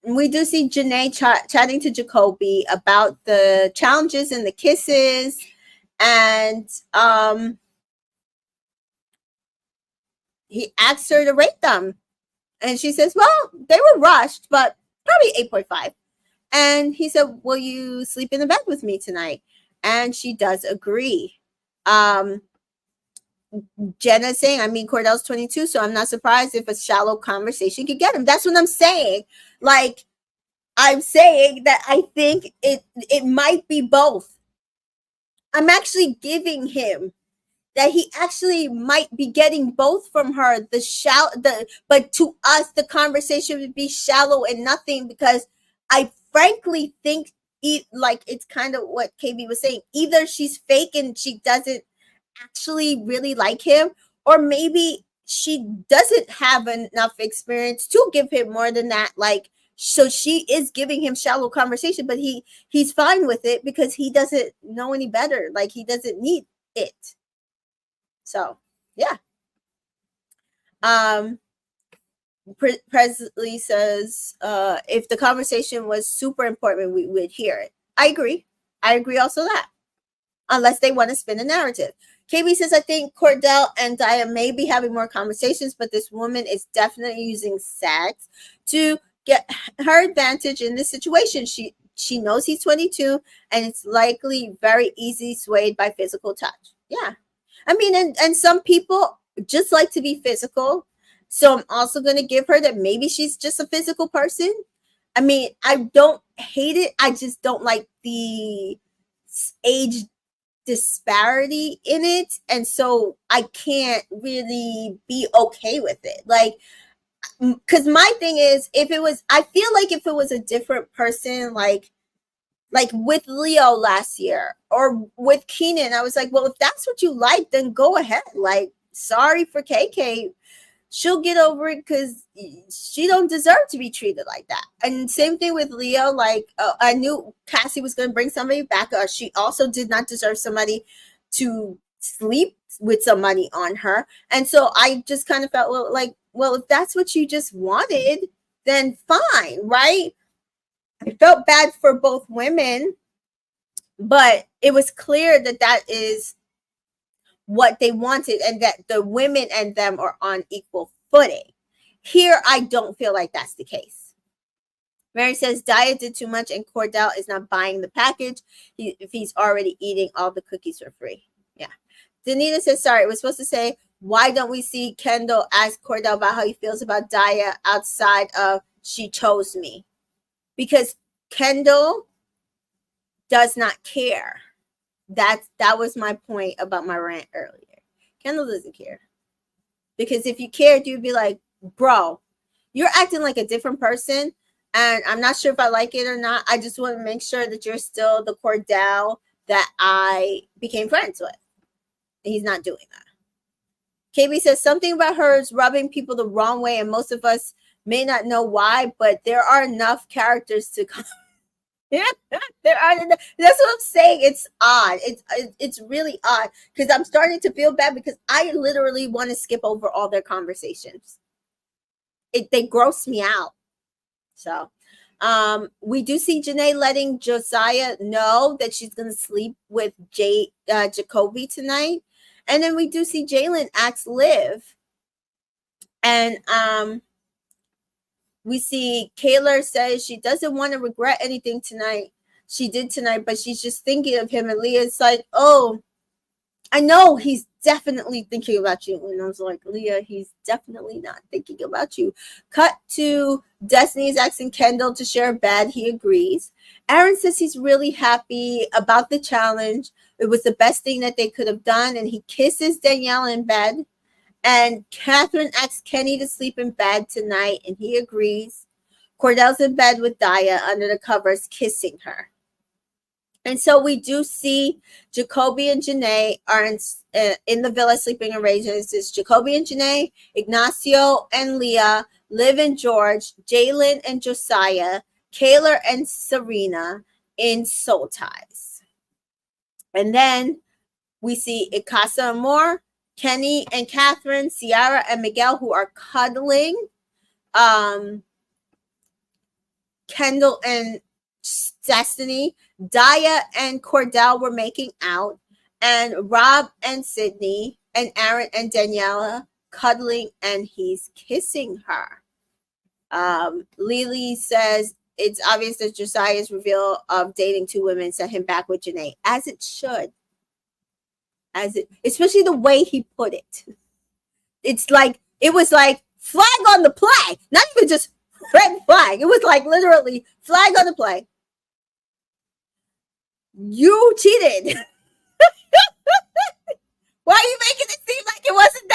we do see Janae chatting to Jacoby about the challenges and the kisses. And he asks her to rate them. And she says, well, they were rushed, but probably 8.5. And he said, will you sleep in the bed with me tonight? And she does agree. Jenna's saying, I mean, Cordell's 22, so I'm not surprised if a shallow conversation could get him. That's what I'm saying. Like, I'm saying that I think it might be both. I'm actually giving him that he actually might be getting both from her. But to us, the conversation would be shallow and nothing, because I frankly think it's kind of what KB was saying. Either she's fake and she doesn't actually really like him, or maybe she doesn't have enough experience to give him more than that. Like, so she is giving him shallow conversation, but he's fine with it because he doesn't know any better. Like, he doesn't need it. So, yeah. Presley says, if the conversation was super important, we would hear it. I agree also that. Unless they want to spin a narrative. KB says, I think Cordell and Dia may be having more conversations, but this woman is definitely using sex to get her advantage in this situation. She knows he's 22, and it's likely very easy swayed by physical touch. Yeah. I mean, and some people just like to be physical. So I'm also going to give her that maybe she's just a physical person. I mean, I don't hate it. I just don't like the age disparity in it. And so I can't really be okay with it. Like, because my thing is, I feel like if it was a different person, like with Leo last year or with Keenan, I was like, well, if that's what you like, then go ahead. Like, sorry for KK. She'll get over it because she don't deserve to be treated like that. And same thing with Leo. Like, I knew Cassie was going to bring somebody back. She also did not deserve somebody to sleep with somebody on her. And so I just kind of felt well, if that's what you just wanted, then fine, right? I felt bad for both women, but it was clear that that is what they wanted and that the women and them are on equal footing. Here, I don't feel like that's the case. Mary says, Dia did too much and Cordell is not buying the package if he's already eating all the cookies for free. Yeah. Danita says, sorry, it was supposed to say, why don't we see Kendall ask Cordell about how he feels about Dia outside of she chose me? Because Kendall does not care. That was my point about my rant earlier. Kendall doesn't care. Because if you cared, you'd be like, bro, you're acting like a different person. And I'm not sure if I like it or not. I just want to make sure that you're still the Cordell that I became friends with. He's not doing that. KB says something about her is rubbing people the wrong way. And most of us may not know why, but there are enough characters to come. Yeah, there are. That's what I'm saying. It's odd. It's really odd because I'm starting to feel bad because I literally want to skip over all their conversations. They gross me out. So, we do see Janae letting Josiah know that she's gonna sleep with Jacoby tonight, and then we do see Jalen ask Liv, and we see Kaylor says she doesn't want to regret anything she did tonight, but she's just thinking of him. And Leah's like, oh, I know he's definitely thinking about you. And I was like, Leah, he's definitely not thinking about you. Cut to Destiny's asking Kendall to share a bed. He agrees. Aaron says he's really happy about the challenge. It was the best thing that they could have done. And he kisses Danielle in bed. And Catherine asks Kenny to sleep in bed tonight, and he agrees. Cordell's in bed with Dia under the covers, kissing her. And so we do see Jacoby and Janae are in the villa sleeping arrangements. It's Jacoby and Janae, Ignacio and Leah, Liv and George, Jalen and Josiah, Kaylor and Serena in soul ties. And then we see Casa Amor, Kenny and Catherine, Ciara and Miguel, who are cuddling. Kendall and Destiny, Daya and Cordell were making out, and Rob and Sydney, and Aaron and Daniela cuddling, and he's kissing her. Lily says it's obvious that Josiah's reveal of dating two women set him back with Janae, as it should. Especially the way he put it. It was like flag on the play, not even just red flag. It was like literally flag on the play. You cheated. Why are you making it seem like it wasn't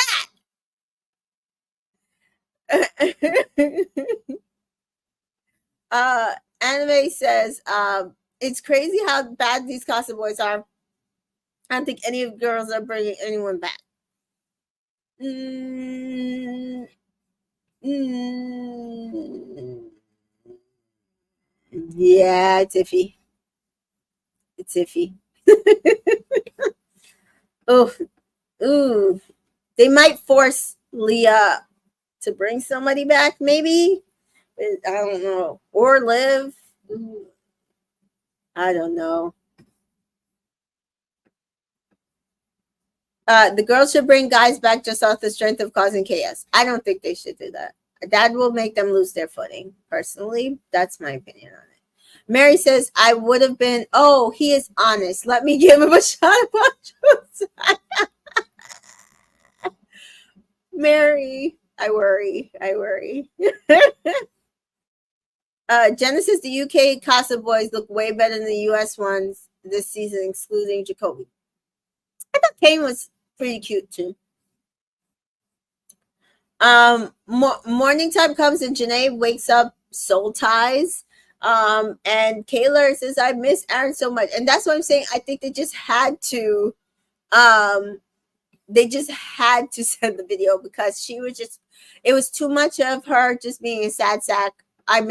that? Anime says, it's crazy how bad these Casa boys are. I don't think any of the girls are bringing anyone back. Yeah, it's iffy. It's iffy. Ooh. They might force Leah to bring somebody back, maybe. I don't know. Or Liv. I don't know. The girls should bring guys back just off the strength of causing chaos. I don't think they should do that. That will make them lose their footing. Personally, that's my opinion on it. Mary says, I would have been, he is honest. Let me give him a shot of Mary, I worry. Genesis, the UK Casa boys look way better than the US ones this season, excluding Jacoby. I thought Kane was pretty cute too. Morning time comes and Janae wakes up soul ties. And Kaylor says, I miss Aaron so much. And that's what I'm saying. I think they just had to send the video because it was too much of her just being a sad sack. At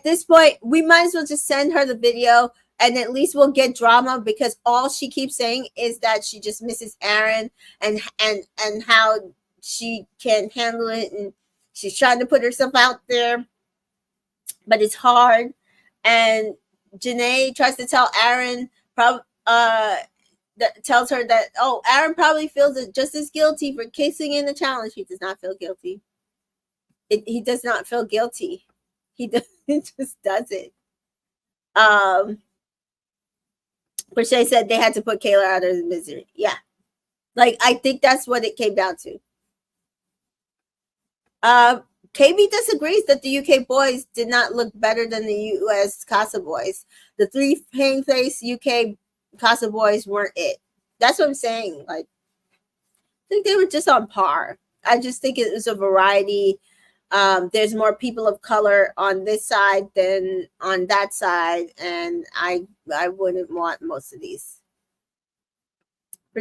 this point, we might as well just send her the video and at least we'll get drama, because all she keeps saying is that she just misses Aaron and how she can't handle it, and she's trying to put herself out there, but it's hard. And Janae tries to tell Aaron, tells her that, Aaron probably feels just as guilty for kissing in the challenge. He does not feel guilty. He does not feel guilty. He just does it. Shay said they had to put Kaylor out of his misery. Yeah. I think that's what it came down to. KB disagrees that the UK boys did not look better than the US Casa boys. The three hang-face UK Casa boys weren't it. That's what I'm saying. I think they were just on par. I just think it was a variety. There's more people of color on this side than on that side, and I wouldn't want most of these.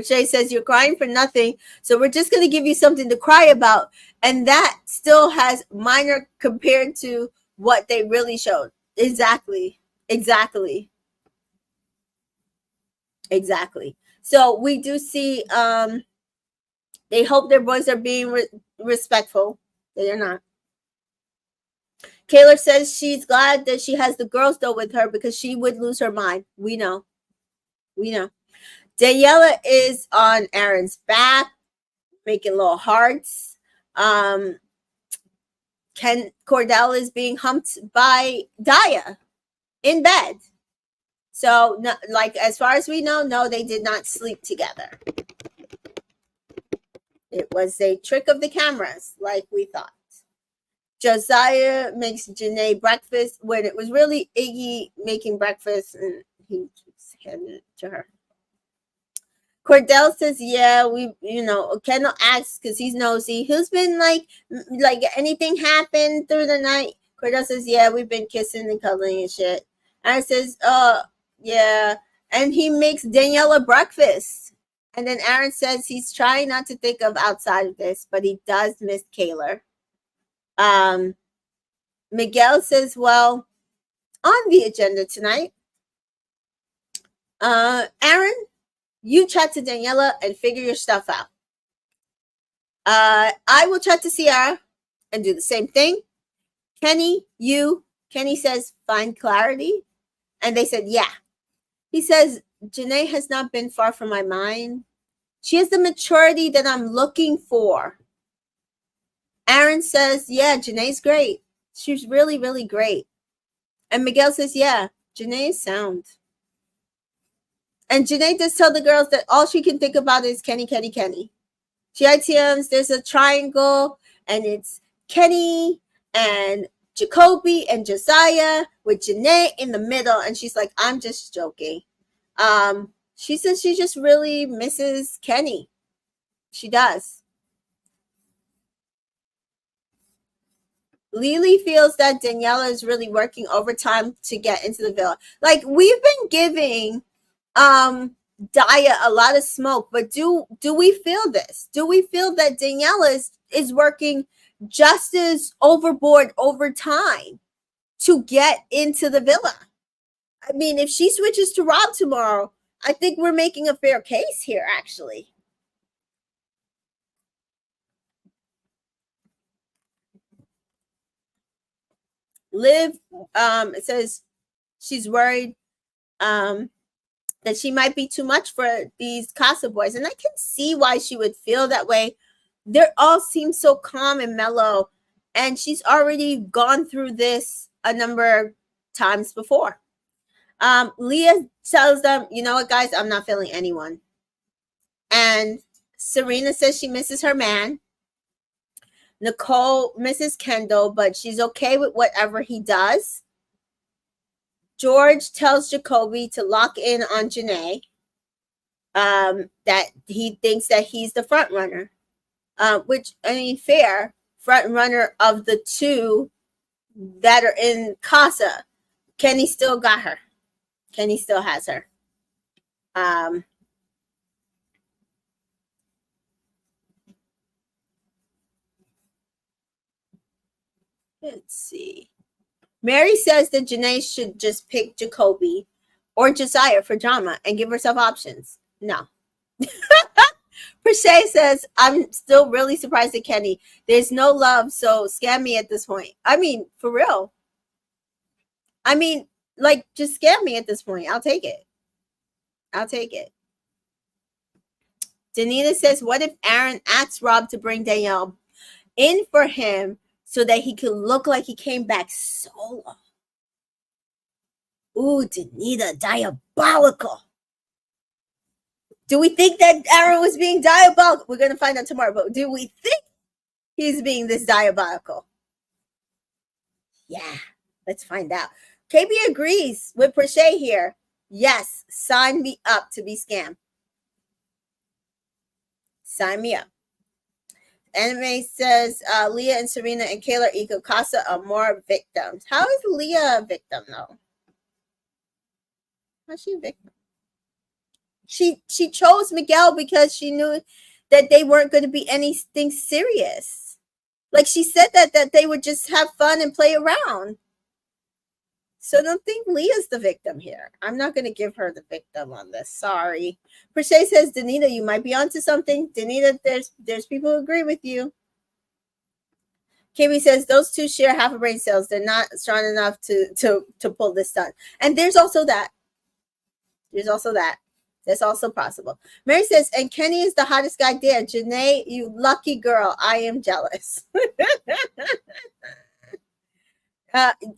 Shay says, you're crying for nothing, so we're just going to give you something to cry about. And that still has minor compared to what they really showed. Exactly. So we do see, they hope their boys are being respectful. They are not. Kaylor says she's glad that she has the girls though with her because she would lose her mind. We know. Daniela is on Aaron's back, making little hearts. Cordell is being humped by Daya in bed. So, as far as we know, no, they did not sleep together. It was a trick of the cameras, like we thought. Josiah makes Janae breakfast when it was really Iggy making breakfast, and he just handed it to her. Cordell says, yeah, Kendall asks because he's nosy. Who's been like anything happened through the night? Cordell says, yeah, we've been kissing and cuddling and shit. And it says, Yeah. And he makes Daniela breakfast. And then Aaron says he's trying not to think of outside of this, but he does miss Kaylor. Um, Miguel says, well, on the agenda tonight, Aaron, you chat to Daniela and figure your stuff out. I will chat to Sierra and do the same thing. Kenny says, find clarity. And they said, yeah. He says, Janae has not been far from my mind. She has the maturity that I'm looking for. Aaron says, yeah, Janae's great. She's really, really great. And Miguel says, yeah, Janae is sound. And Janae does tell the girls that all she can think about is Kenny. She ITMs, there's a triangle, and it's Kenny and Jacoby and Josiah with Janae in the middle. And she's like, I'm just joking. She says she just really misses Kenny. She does. Lily feels that Daniela is really working overtime to get into the villa. Like, we've been giving Daya a lot of smoke, but do we feel this? Do we feel that Daniela is working just as overboard overtime to get into the villa? I mean, if she switches to Rob tomorrow, I think we're making a fair case here, actually. Liv, it says she's worried that she might be too much for these Casa boys. And I can see why she would feel that way. They all seem so calm and mellow. And she's already gone through this a number of times before. Leah tells them, you know what, guys, I'm not feeling anyone. And Serena says she misses her man. Nicole misses Kendall, but she's okay with whatever he does. George tells Jacoby to lock in on Janae, that he thinks that he's the front runner, which, I mean, fair, front runner of the two that are in Casa. Kenny still got her. Kenny still has her. Let's see. Mary says that Janae should just pick Jacoby or Josiah for drama and give herself options. No. Prishay says, I'm still really surprised at Kenny. There's no love, so scam me at this point. I mean, for real. I mean, like, just scam me at this point. I'll take it. I'll take it. Danita says, what if Aaron asks Rob to bring Danielle in for him so that he could look like he came back solo? Ooh, Danita, diabolical. Do we think that Aaron was being diabolical? We're going to find out tomorrow, but do we think he's being this diabolical? Yeah, let's find out. KB agrees with Prishay here. Yes, sign me up to be scammed. Sign me up. Anime says Leah and Serena and Kaylor equal Casa Amor victims. How is Leah a victim, though? How's she a victim? She chose Miguel because she knew that they weren't going to be anything serious. Like, she said that they would just have fun and play around. So I don't think Leah's the victim here. I'm not going to give her the victim on this. Sorry. Prishay says, Danita, you might be onto something. Danita, there's people who agree with you. KB says, those two share half a brain cells. They're not strong enough to pull this stunt. And there's also that. There's also that. That's also possible. Mary says, and Kenny is the hottest guy there. Janae, you lucky girl. I am jealous.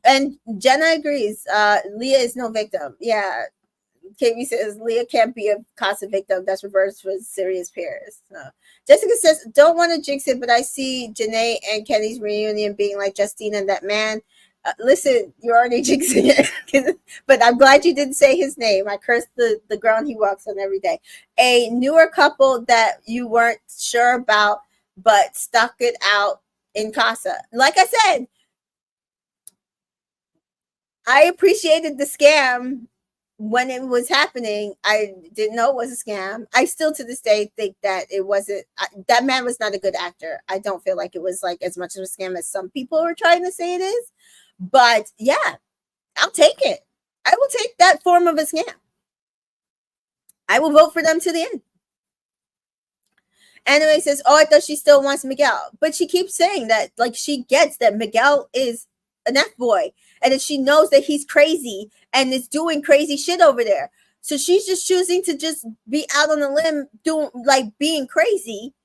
And Jana agrees. Leah is no victim. Yeah. KB says Leah can't be a Casa victim. That's reversed for serious peers. Jessica says, don't want to jinx it, but I see Janae and Kenny's reunion being like Justine and that man. Listen, you're already jinxing it. But I'm glad you didn't say his name. I cursed the ground he walks on every day. A newer couple that you weren't sure about, but stuck it out in Casa. Like I said, I appreciated the scam when it was happening, I didn't know it was a scam. I still to this day think that it wasn't. That man was not a good actor. I don't feel like it was like as much of a scam as some people are trying to say it is. But yeah, I'll take it. I will take that form of a scam. I will vote for them to the end. Anyway says, "Oh, I thought she still wants Miguel," but she keeps saying that like she gets that Miguel is an F boy, and that she knows that he's crazy and is doing crazy shit over there. So she's just choosing to just be out on a limb, doing like being crazy,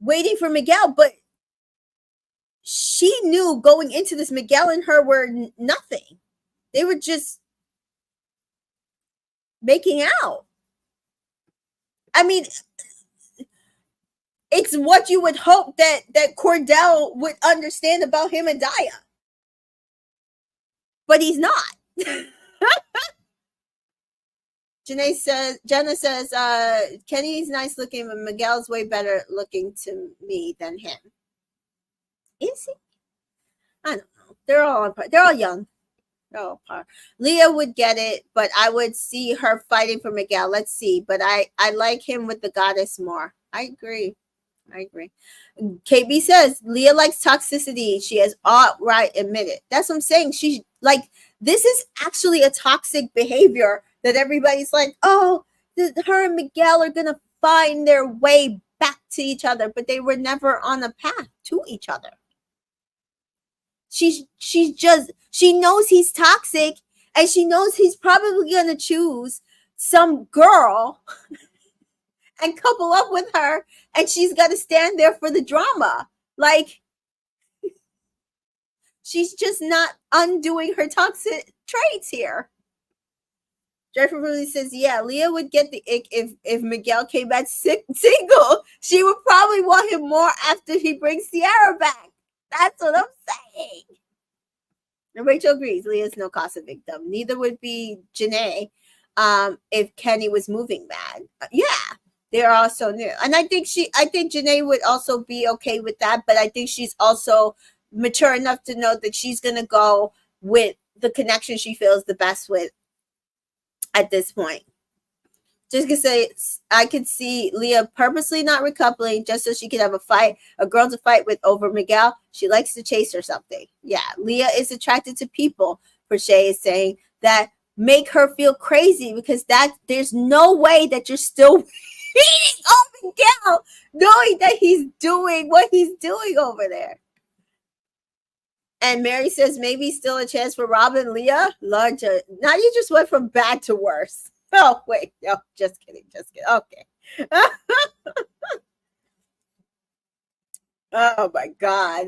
waiting for Miguel. But she knew going into this, Miguel and her were nothing. They were just making out. I mean, it's what you would hope that Cordell would understand about him and Daya. But he's not. Jana says, Kenny's nice looking, but Miguel's way better looking to me than him. Is he? I don't know. They're all young. Oh, Leah would get it, but I would see her fighting for Miguel. Let's see. But I like him with the goddess more. I agree. KB says Leah likes toxicity. She has outright admitted. That's what I'm saying. She's like, this is actually a toxic behavior that everybody's like, oh, her and Miguel are gonna find their way back to each other, but they were never on a path to each other. She knows he's toxic, and she knows he's probably gonna choose some girl and couple up with her, and she's got to stand there for the drama. Like, she's just not undoing her toxic traits here. Jennifer really says, yeah, Leah would get the ick if Miguel came back single. She would probably want him more after he brings Sierra back. That's what I'm saying. And Rachel agrees. Leah's no Casa victim. Neither would be Janae if Kenny was moving mad. Yeah. They're all so new. And I think Janae would also be okay with that, but I think she's also mature enough to know that she's going to go with the connection she feels the best with at this point. Just to say, I could see Leah purposely not recoupling just so she could have a girl to fight with over Miguel. She likes to chase or something. Yeah, Leah is attracted to people, Shay is saying, that make her feel crazy, because there's no way that you're still beating on Miguel, knowing that he's doing what he's doing over there. And Mary says maybe still a chance for Rob and Leah. Lord, now you just went from bad to worse. Oh, wait. No, just kidding. Okay. Oh, my God.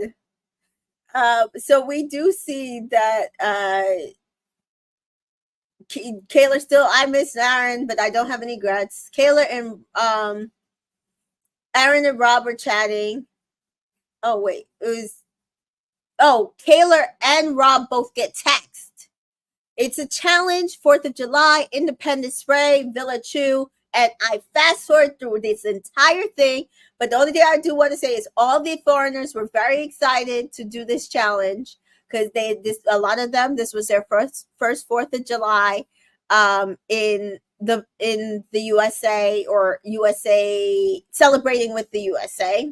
So we do see that Kaylor still, I miss Aaron, but I don't have any regrets. Kaylor and Aaron and Rob are chatting. Oh, wait. Kaylor and Rob both get text. It's a challenge, 4th of July, Independence Spray, Villa Chew, and I fast forward through this entire thing, but the only thing I do want to say is all the foreigners were very excited to do this challenge, because a lot of them, this was their first 4th of July in the USA, or USA, celebrating with the USA.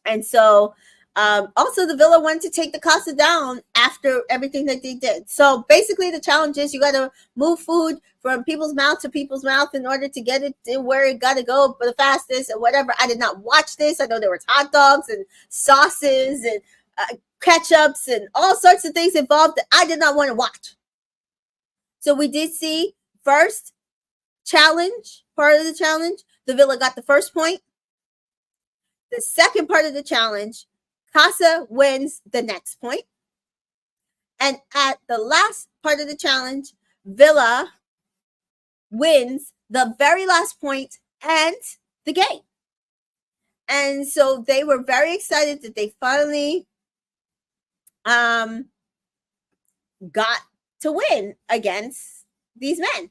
And so also the Villa wanted to take the Casa down after everything that they did. So basically the challenge is you got to move food from people's mouth to people's mouth in order to get it to where it got to go for the fastest and whatever. I did not watch this. I know there was hot dogs and sauces and ketchups and all sorts of things involved that I did not want to watch. So we did see first challenge, part of the challenge, the Villa got the first point. The second part of the challenge, Casa wins the next point. And at the last part of the challenge, Villa wins the very last point and the game. And so they were very excited that they finally got to win against these men.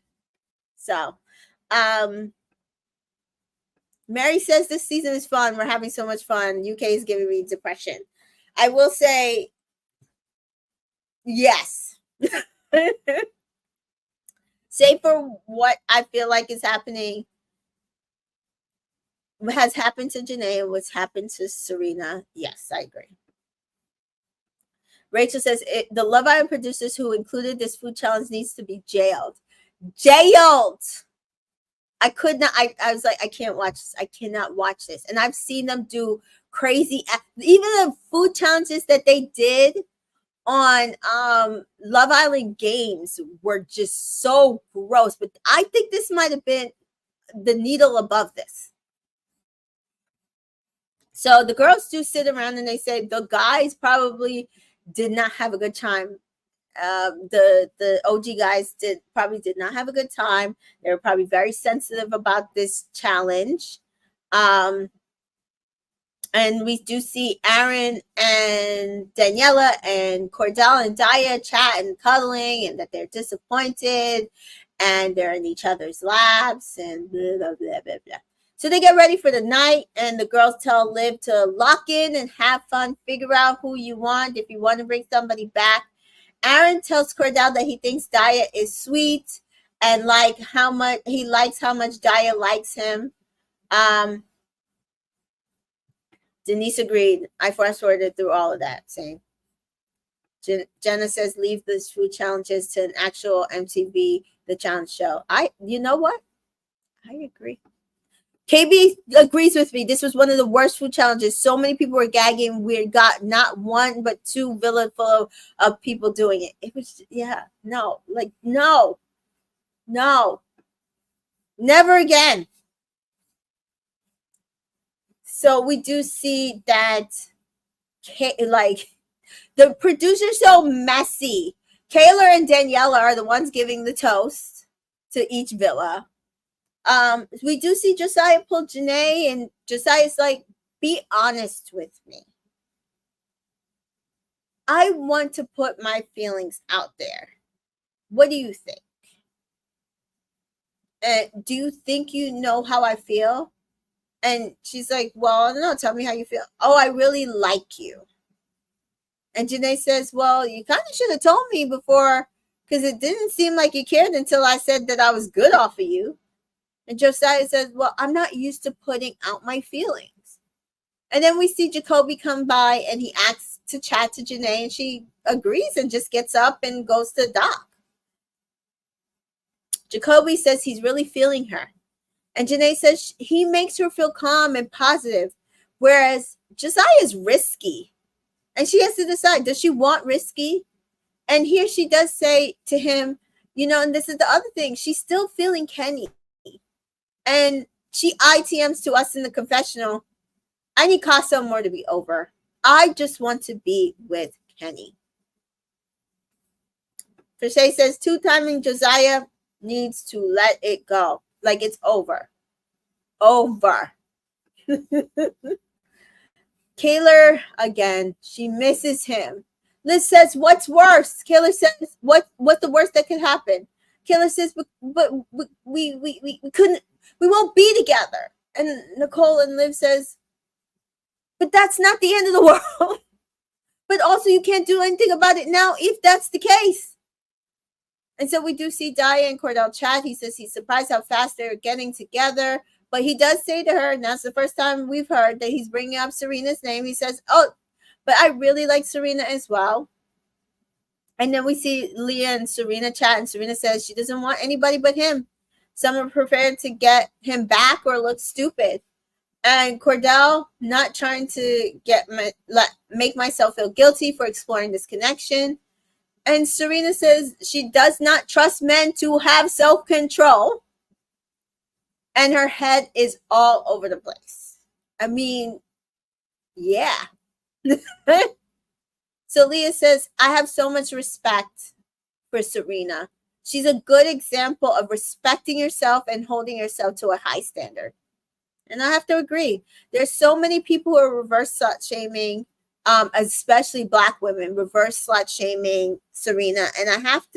So Mary says this season is fun. We're having so much fun. UK is giving me depression. I will say yes. Say for what I feel like is happening, has happened to Janae and what's happened to Serena. Yes, I agree. Rachel says the Love Island producers who included this food challenge needs to be jailed. Jailed. I could not. I was like, I can't watch this. I cannot watch this. And I've seen them do crazy. Even the food challenges that they did on Love Island games were just so gross. But I think this might have been the needle above this. So the girls do sit around and they say the guys probably did not have a good time. The OG guys probably did not have a good time. They were probably very sensitive about this challenge. And we do see Aaron and Daniela and Cordell and Daya chat and cuddling, and that they're disappointed and they're in each other's laps and blah, blah, blah, blah, blah. So they get ready for the night, and the girls tell Liv to lock in and have fun, figure out who you want, if you want to bring somebody back. Aaron tells Cordell that he thinks Daya is sweet and like how much Daya likes him. Denise agreed. I fast forwarded through all of that, saying Jenna says leave these food challenges to an actual MTV The Challenge show. You know what? I agree. KB agrees with me. This was one of the worst food challenges. So many people were gagging. We got not one but two villa full of people doing it. It was no, never again. So we do see that, like, the producers so messy. Kaylor and Daniela are the ones giving the toast to each villa. We do see Josiah pull Janae, and Josiah's like, be honest with me. I want to put my feelings out there. What do you think? Do you think you know how I feel? And she's like, well, no, tell me how you feel. Oh, I really like you. And Janae says, well, you kind of should have told me before, because it didn't seem like you cared until I said that I was good off of you. And Josiah says, well, I'm not used to putting out my feelings. And then we see Jacoby come by, and he asks to chat to Janae, and she agrees and just gets up and goes to the dock. Jacoby says he's really feeling her. And Janae says he makes her feel calm and positive, whereas Josiah is risky. And she has to decide, does she want risky? And here she does say to him, and this is the other thing, she's still feeling Kenny. And she ITMs to us in the confessional, I need Casa Amor to be over. I just want to be with Kenny. Fishay says, two-timing Josiah needs to let it go. Like it's over. Over. Kaylor, again, she misses him. Liz says, what's worse? Kaylor says, what's the worst that could happen? Kaylor says, but we couldn't, we won't be together. And Nicole and Liv says, but that's not the end of the world. But also you can't do anything about it now if that's the case. And so we do see Daya and Cordell chat. He says he's surprised how fast they're getting together. But he does say to her, and that's the first time we've heard that he's bringing up Serena's name. He says, oh, but I really like Serena as well. And then we see Leah and Serena chat, and Serena says she doesn't want anybody but him. Some are prepared to get him back or look stupid. And Cordell, not trying to make myself feel guilty for exploring this connection. And Serena says she does not trust men to have self-control. And her head is all over the place. I mean, yeah. So Leah says, I have so much respect for Serena. She's a good example of respecting yourself and holding yourself to a high standard. And I have to agree. There's so many people who are reverse slut shaming, especially Black women, reverse slut shaming Serena. And I have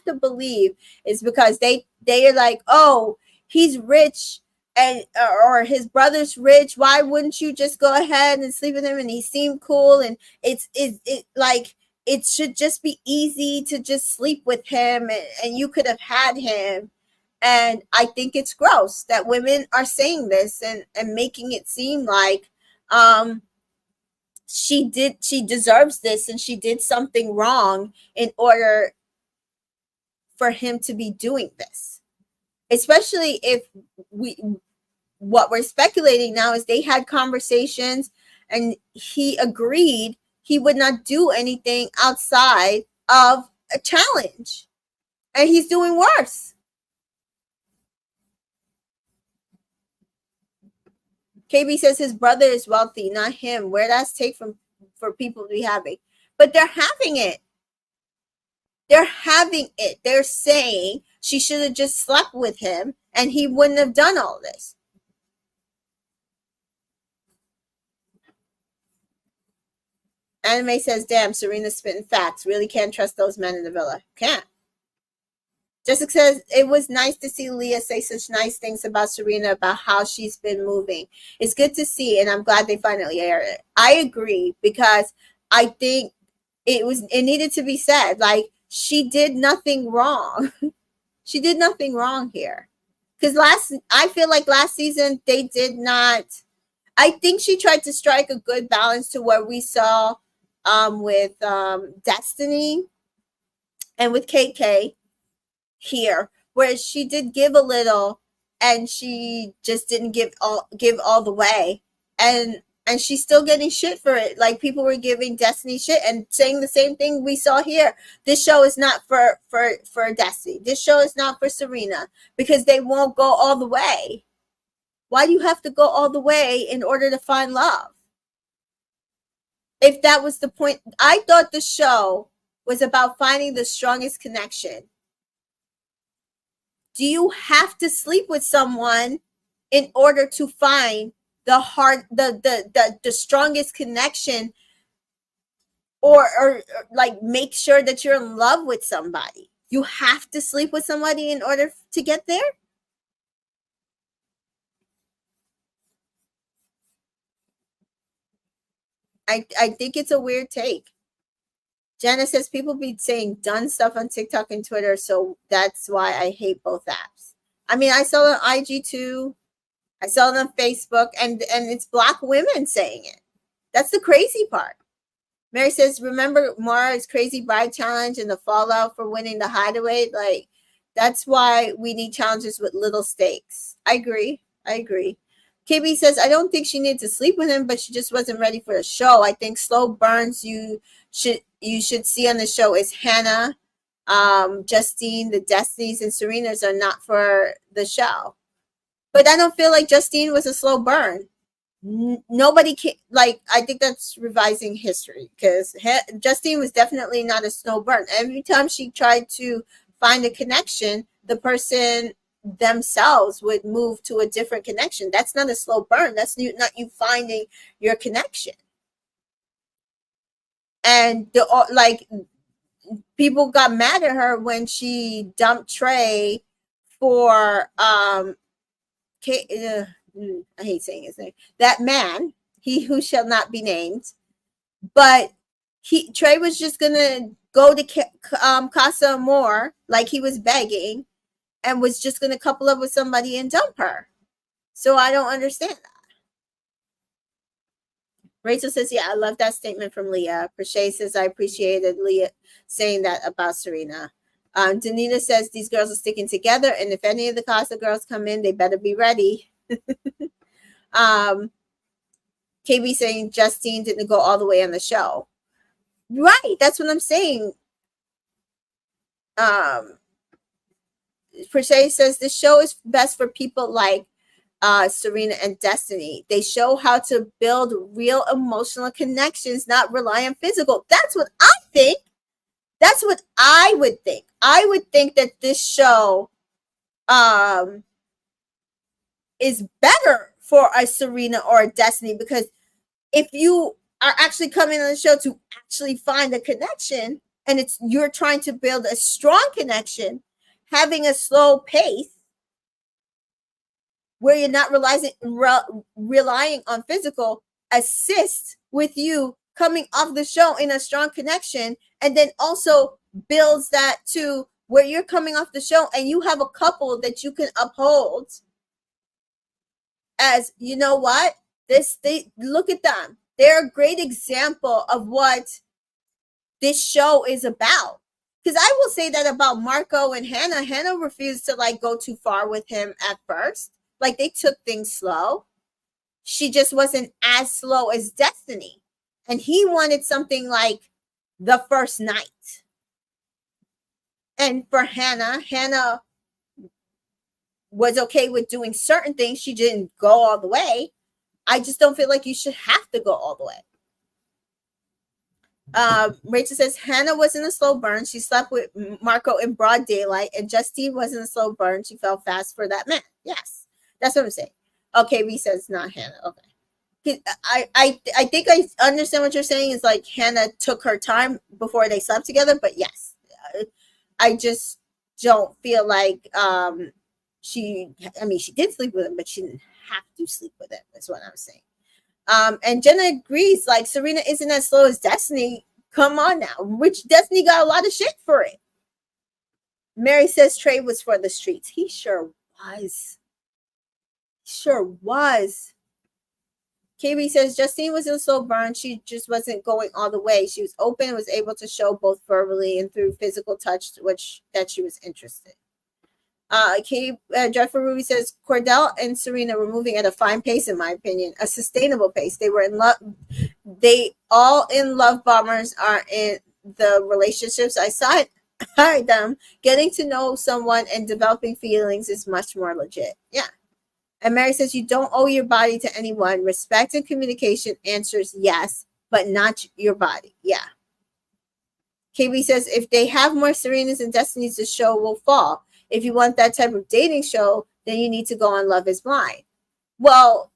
to believe it's because they are like, oh, he's rich and or his brother's rich. Why wouldn't you just go ahead and sleep with him? And he seemed cool. And it's like it should just be easy to just sleep with him, and you could have had him. And I think it's gross that women are saying this and making it seem like she deserves this and she did something wrong in order for him to be doing this. Especially if what we're speculating now is they had conversations and he agreed he would not do anything outside of a challenge. And he's doing worse. KB says his brother is wealthy, not him. Where that's take from for people to be having. But they're having it. They're having it. They're saying she should have just slept with him and he wouldn't have done all this. Anime says, damn, Serena's spitting facts. Really can't trust those men in the villa. Can't. Jessica says, it was nice to see Leah say such nice things about Serena, about how she's been moving. It's good to see, and I'm glad they finally aired it. I agree, because I think it needed to be said. Like, she did nothing wrong. She did nothing wrong here. Because I feel like last season, they did not. I think she tried to strike a good balance to what we saw with Destiny and with KK here, where she did give a little and she just didn't give all the way, and she's still getting shit for it. Like, people were giving Destiny shit and saying the same thing we saw here. This show is not for Destiny. This show is not for Serena, because they won't go all the way. Why do you have to go all the way in order to find love? If that was the point, I thought the show was about finding the strongest connection. Do you have to sleep with someone in order to find the strongest connection, or like make sure that you're in love with somebody? You have to sleep with somebody in order to get there? I think it's a weird take. Jana says people be saying done stuff on TikTok and Twitter, so that's why I hate both apps. I mean, I saw it on IG too. I saw it on Facebook, and it's Black women saying it. That's the crazy part. Mary says, remember Mara's crazy bride challenge and the fallout for winning the hideaway? Like, that's why we need challenges with little stakes. I agree. KB says, I don't think she needed to sleep with him, but she just wasn't ready for the show. I think slow burns you should see on the show is Hannah, Justine, the Destinies, and Serena's are not for the show. But I don't feel like Justine was a slow burn. Nobody can, like, I think that's revising history, because Justine was definitely not a slow burn. Every time she tried to find a connection, the person themselves would move to a different connection. That's not a slow burn. That's not you finding your connection. And people got mad at her when she dumped Trey for I hate saying his name. That man, he who shall not be named, but Trey was just gonna go to Casa Amor like he was begging, and was just gonna couple up with somebody and dump her. So I don't understand that. Rachel says, yeah, I love that statement from Leah. Prashay says, I appreciated Leah saying that about Serena. Danita says, these girls are sticking together, and if any of the Casa girls come in, they better be ready. KB saying Justine didn't go all the way on the show. Right, that's what I'm saying. Prashay says, this show is best for people like Serena and Destiny. They show how to build real emotional connections, not rely on physical. That's what I think. That's what I would think. I would think that this show is better for a Serena or a Destiny, because if you are actually coming on the show to actually find a connection, and you're trying to build a strong connection, having a slow pace where you're not relying on physical assists with you coming off the show in a strong connection, and then also builds that to where you're coming off the show and you have a couple that you can uphold as, you know what, they look at them, they're a great example of what this show is about. Because I will say that about Marco and Hannah. Hannah refused to like go too far with him at first. Like they took things slow. She just wasn't as slow as Destiny. And he wanted something like the first night. And for Hannah was okay with doing certain things. She didn't go all the way. I just don't feel like you should have to go all the way. Rachel says Hannah wasn't a slow burn. She slept with Marco in broad daylight, and Justine wasn't a slow burn. She fell fast for that man. Yes, that's what I'm saying. Okay, Ree says not Hannah. Okay, I think I understand what you're saying. Is like Hannah took her time before they slept together, but yes, I just don't feel like she did sleep with him, but she didn't have to sleep with him. That's what I'm saying. And Jenna agrees, like Serena isn't as slow as Destiny. Come on now. Which Destiny got a lot of shit for it. Mary says Trey was for the streets. He sure was. Sure was. KB says Justine was in a slow burn. She just wasn't going all the way. She was open and was able to show both verbally and through physical touch, that she was interested. Jennifer Ruby says Cordell and Serena were moving at a fine pace, in my opinion, a sustainable pace. They were in love. They all in love bombers are in the relationships. I saw them. Getting to know someone and developing feelings is much more legit. Yeah. And Mary says you don't owe your body to anyone. Respect and communication answers yes, but not your body. Yeah. KB says if they have more Serenas and Destinies, the show will fall. If you want that type of dating show, then you need to go on Love is Blind. Well,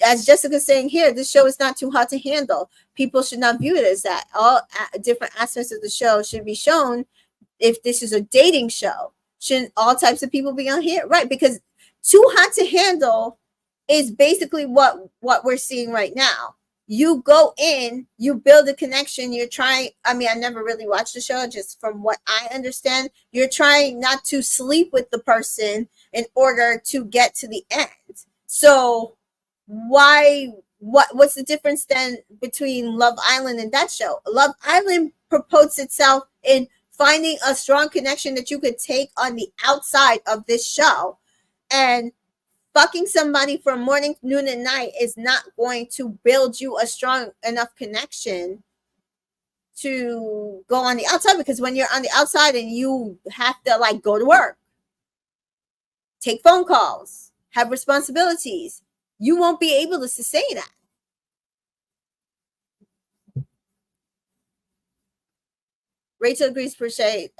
as Jessica's saying here, this show is not too hot to handle. People should not view it as that. All different aspects of the show should be shown. If this is a dating show, shouldn't all types of people be on here? Right, because too hot to handle is basically what we're seeing right now. You go in, you build a connection, you're trying, I never really watched the show, just from what I understand, you're trying not to sleep with the person in order to get to the end. So what's the difference then between Love Island and that show? Love Island promotes itself in finding a strong connection that you could take on the outside of this show. And fucking somebody from morning, noon, and night is not going to build you a strong enough connection to go on the outside, because when you're on the outside and you have to like go to work, take phone calls, have responsibilities, you won't be able to sustain that. Rachel agrees per se.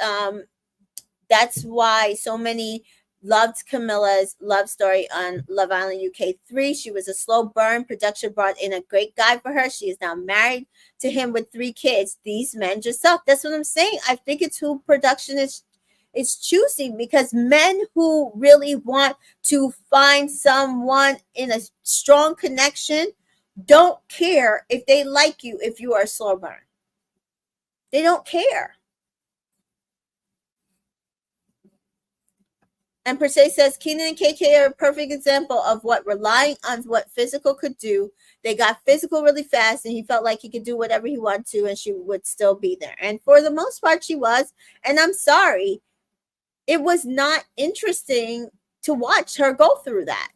That's why so many loved Camilla's love story on Love Island UK 3. She was a slow burn. Production brought in a great guy for her. She is now married to him with 3 kids. These men just suck. That's what I'm saying. I think it's who production is choosing, because men who really want to find someone in a strong connection don't care if they like you if you are a slow burn. They don't care. And Per se says Keenan and KK are a perfect example of what relying on what physical could do. They got physical really fast, and he felt like he could do whatever he wanted to, and she would still be there. And for the most part, she was. And I'm sorry, it was not interesting to watch her go through that.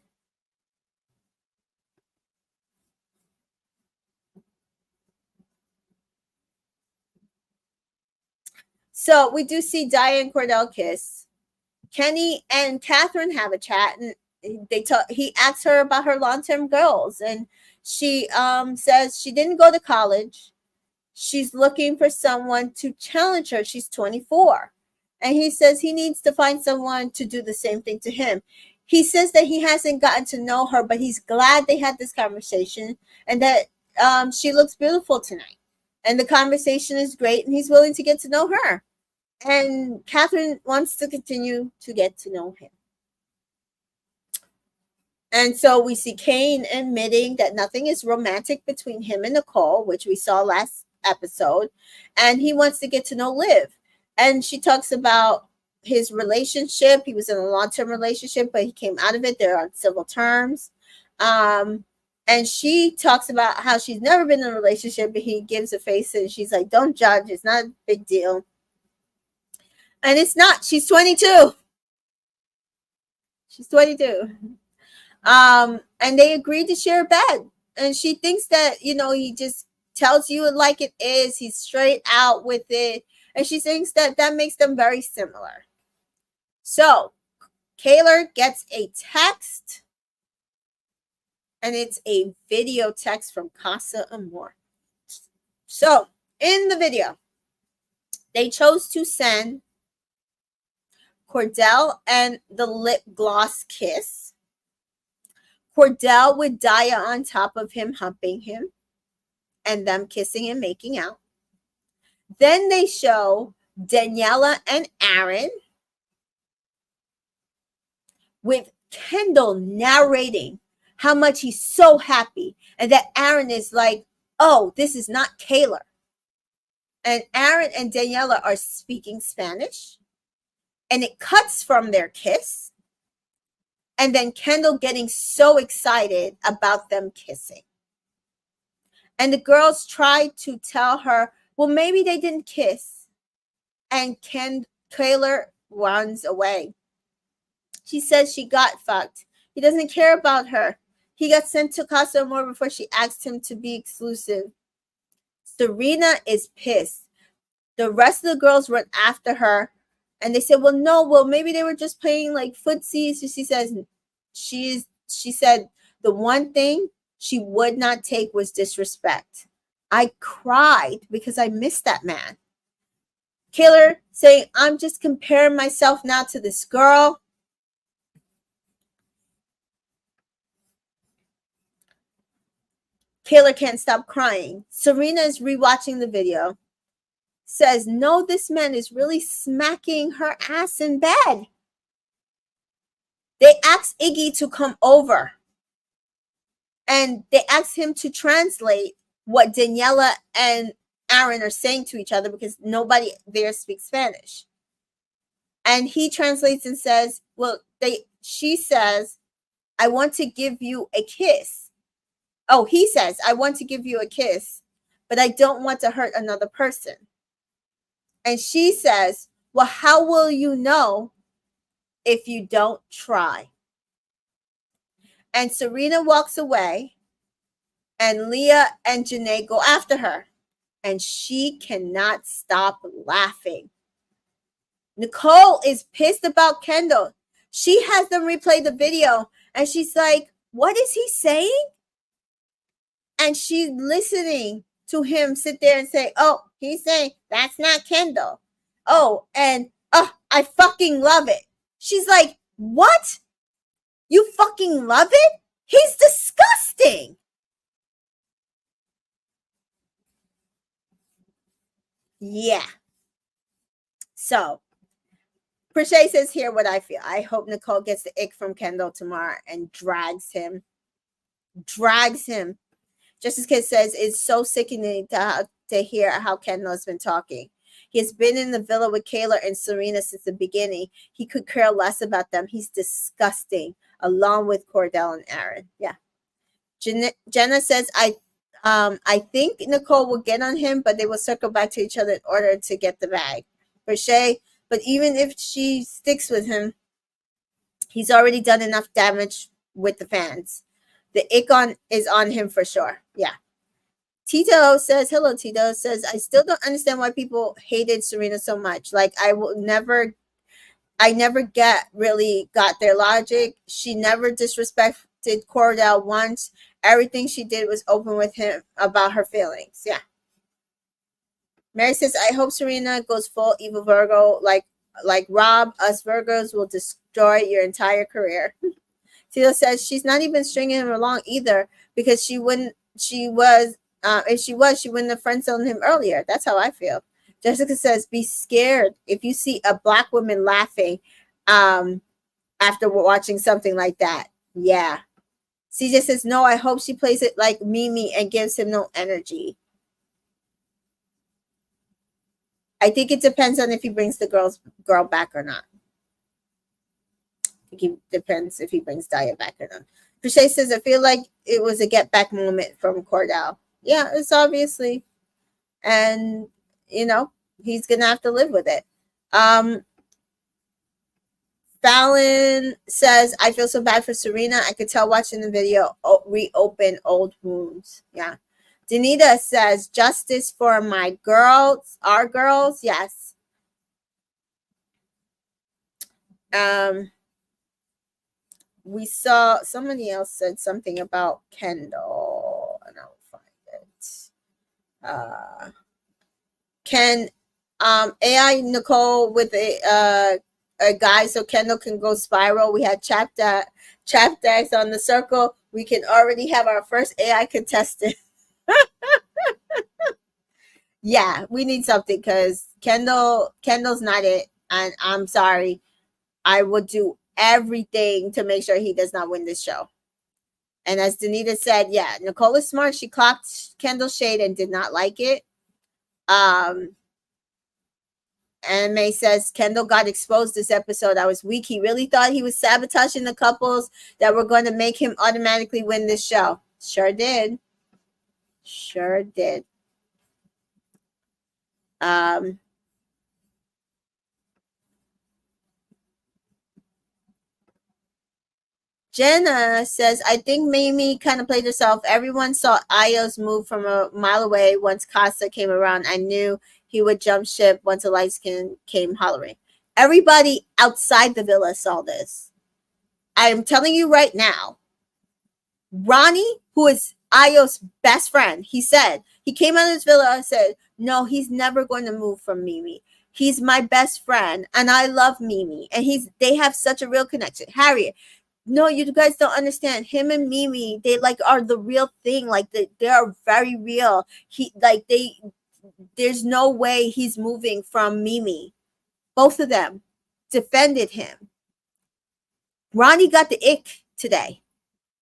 So we do see Diane and Cordell kiss. Kenny and Catherine have a chat, and he asks her about her long-term goals, and she says she didn't go to college. She's looking for someone to challenge her. She's 24. And he says he needs to find someone to do the same thing to him. He says that he hasn't gotten to know her, but he's glad they had this conversation, and that she looks beautiful tonight. And the conversation is great, and he's willing to get to know her. And Catherine wants to continue to get to know him. And so we see Kane admitting that nothing is romantic between him and Nicole, which we saw last episode. And he wants to get to know Liv. And she talks about his relationship. He was in a long-term relationship, but he came out of it. They're on civil terms. And she talks about how she's never been in a relationship, but he gives a face and she's like, don't judge. It's not a big deal. And it's not. She's 22. She's 22. And they agreed to share a bed. And she thinks that, he just tells you it like it is. He's straight out with it. And she thinks that that makes them very similar. So Kaylor gets a text. And it's a video text from Casa Amor. So in the video, they chose to send Cordell and the lip gloss kiss. Cordell with Daya on top of him, humping him, and them kissing and making out. Then they show Daniela and Aaron with Kendall narrating how much he's so happy, and that Aaron is like, oh, this is not Kaylor. And Aaron and Daniela are speaking Spanish, and it cuts from their kiss, and then Kendall getting so excited about them kissing. And the girls try to tell her, well, maybe they didn't kiss, and Kaylor runs away. She says she got fucked. He doesn't care about her. He got sent to Casa Amor before she asked him to be exclusive. Serena is pissed. The rest of the girls run after her, and they said, well, maybe they were just playing like footsies. So she said the one thing she would not take was disrespect. I cried because I missed that man. Kaylor saying, I'm just comparing myself now to this girl. Kaylor can't stop crying. Serena is rewatching the video. Says, no, this man is really smacking her ass in bed. They asked Iggy to come over. And they asked him to translate what Daniela and Aaron are saying to each other because nobody there speaks Spanish. And he translates and says, she says, I want to give you a kiss. Oh, he says, I want to give you a kiss, but I don't want to hurt another person. And she says, well, how will you know if you don't try? And Serena walks away, and Leah and Janae go after her, and she cannot stop laughing. Nicole is pissed about Kendall. She has them replay the video, and she's like, what is he saying? And she's listening to him sit there and say, oh, he's saying that's not Kendall. Oh, and I fucking love it. She's like, what? You fucking love it? He's disgusting. Yeah. So, Prishay says here what I feel. I hope Nicole gets the ick from Kendall tomorrow and drags him. Justice Kid says it's so sickening to hear how Kendall has been talking. He has been in the villa with Kaylor and Serena since the beginning. He could care less about them. He's disgusting, along with Cordell and Aaron. Yeah. Jenna says, I think Nicole will get on him, but they will circle back to each other in order to get the bag. For Shay, but even if she sticks with him, he's already done enough damage with the fans. The ick is on him for sure. Yeah. Tito says, hello, Tito says, I still don't understand why people hated Serena so much. Like, I never got their logic. She never disrespected Cordell once. Everything she did was open with him about her feelings. Yeah. Mary says, I hope Serena goes full evil Virgo. Like Rob, us Virgos will destroy your entire career. Tito says she's not even stringing him along either because if she wouldn't have friend-zoned him earlier. That's how I feel. Jessica says, be scared if you see a black woman laughing after watching something like that. Yeah. CJ says, no, I hope she plays it like Mimi and gives him no energy. I think it depends on if he brings the girl back or not. I think it depends if he brings Daya back or not. Crochet says, I feel like it was a get back moment from Cordell. Yeah, it's obviously. And, you know, he's going to have to live with it. Fallon says, I feel so bad for Serena. I could tell watching the video reopen old wounds. Yeah. Danita says, justice for my girls, our girls. Yes. We saw somebody else said something about Kendall, and I'll find it. Can AI Nicole with a guy so Kendall can go spiral? We had chapdags on the circle. We can already have our first AI contestant. Yeah, we need something because Kendall's not it, and I'm sorry. I would do everything to make sure he does not win this show. And as Danita said, yeah, Nicole is smart. She clocked Kendall's shade and did not like it. And May says, Kendall got exposed this episode. I was weak. He really thought he was sabotaging the couples that were going to make him automatically win this show. Sure did. Sure did. Jana says, I think Mimi kind of played herself. Everyone saw Ayo's move from a mile away. Once Casa came around, I knew he would jump ship once a light skin came hollering. Everybody outside the villa saw this. I'm telling you right now, Ronnie, who is Ayo's best friend, he said, he came out of his villa and said, no, he's never going to move from Mimi. He's my best friend, and I love Mimi. And they have such a real connection. Harriet, no, you guys don't understand. Him and Mimi, they like are the real thing. Like they are very real. There's no way he's moving from Mimi. Both of them defended him. Ronnie got the ick today.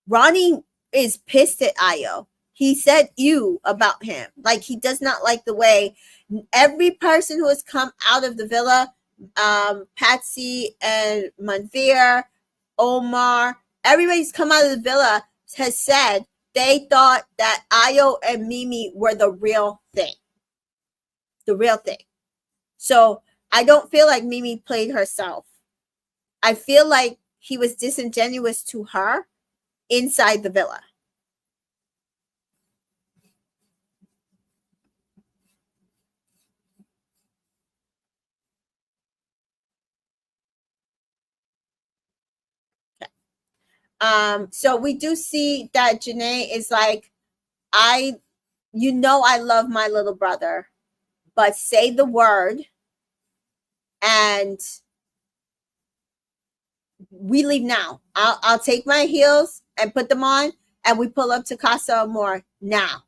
Ronnie is pissed at Ayo. He said ew about him. Like he does not like the way every person who has come out of the villa, Patsy and Manveer, Omar, everybody's come out of the villa has said they thought that Ayo and Mimi were the real thing. The real thing. So I don't feel like Mimi played herself. I feel like he was disingenuous to her inside the villa. So we do see that Janae is like, I love my little brother, but say the word and we leave now. I'll take my heels and put them on and we pull up to Casa Amor now.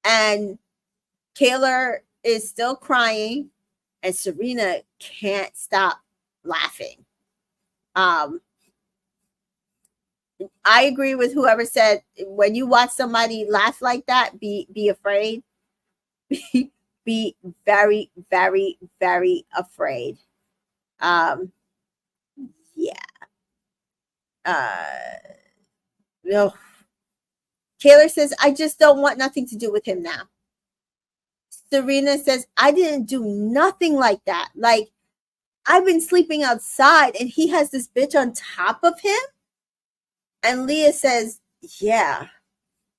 And Kaylor is still crying and Serena can't stop laughing. I agree with whoever said when you watch somebody laugh like that, be afraid. Be very, very, very afraid. Yeah. No. Kaylor says, I just don't want nothing to do with him now. Serena says, I didn't do nothing like that. Like, I've been sleeping outside and he has this bitch on top of him. And Leah says, yeah.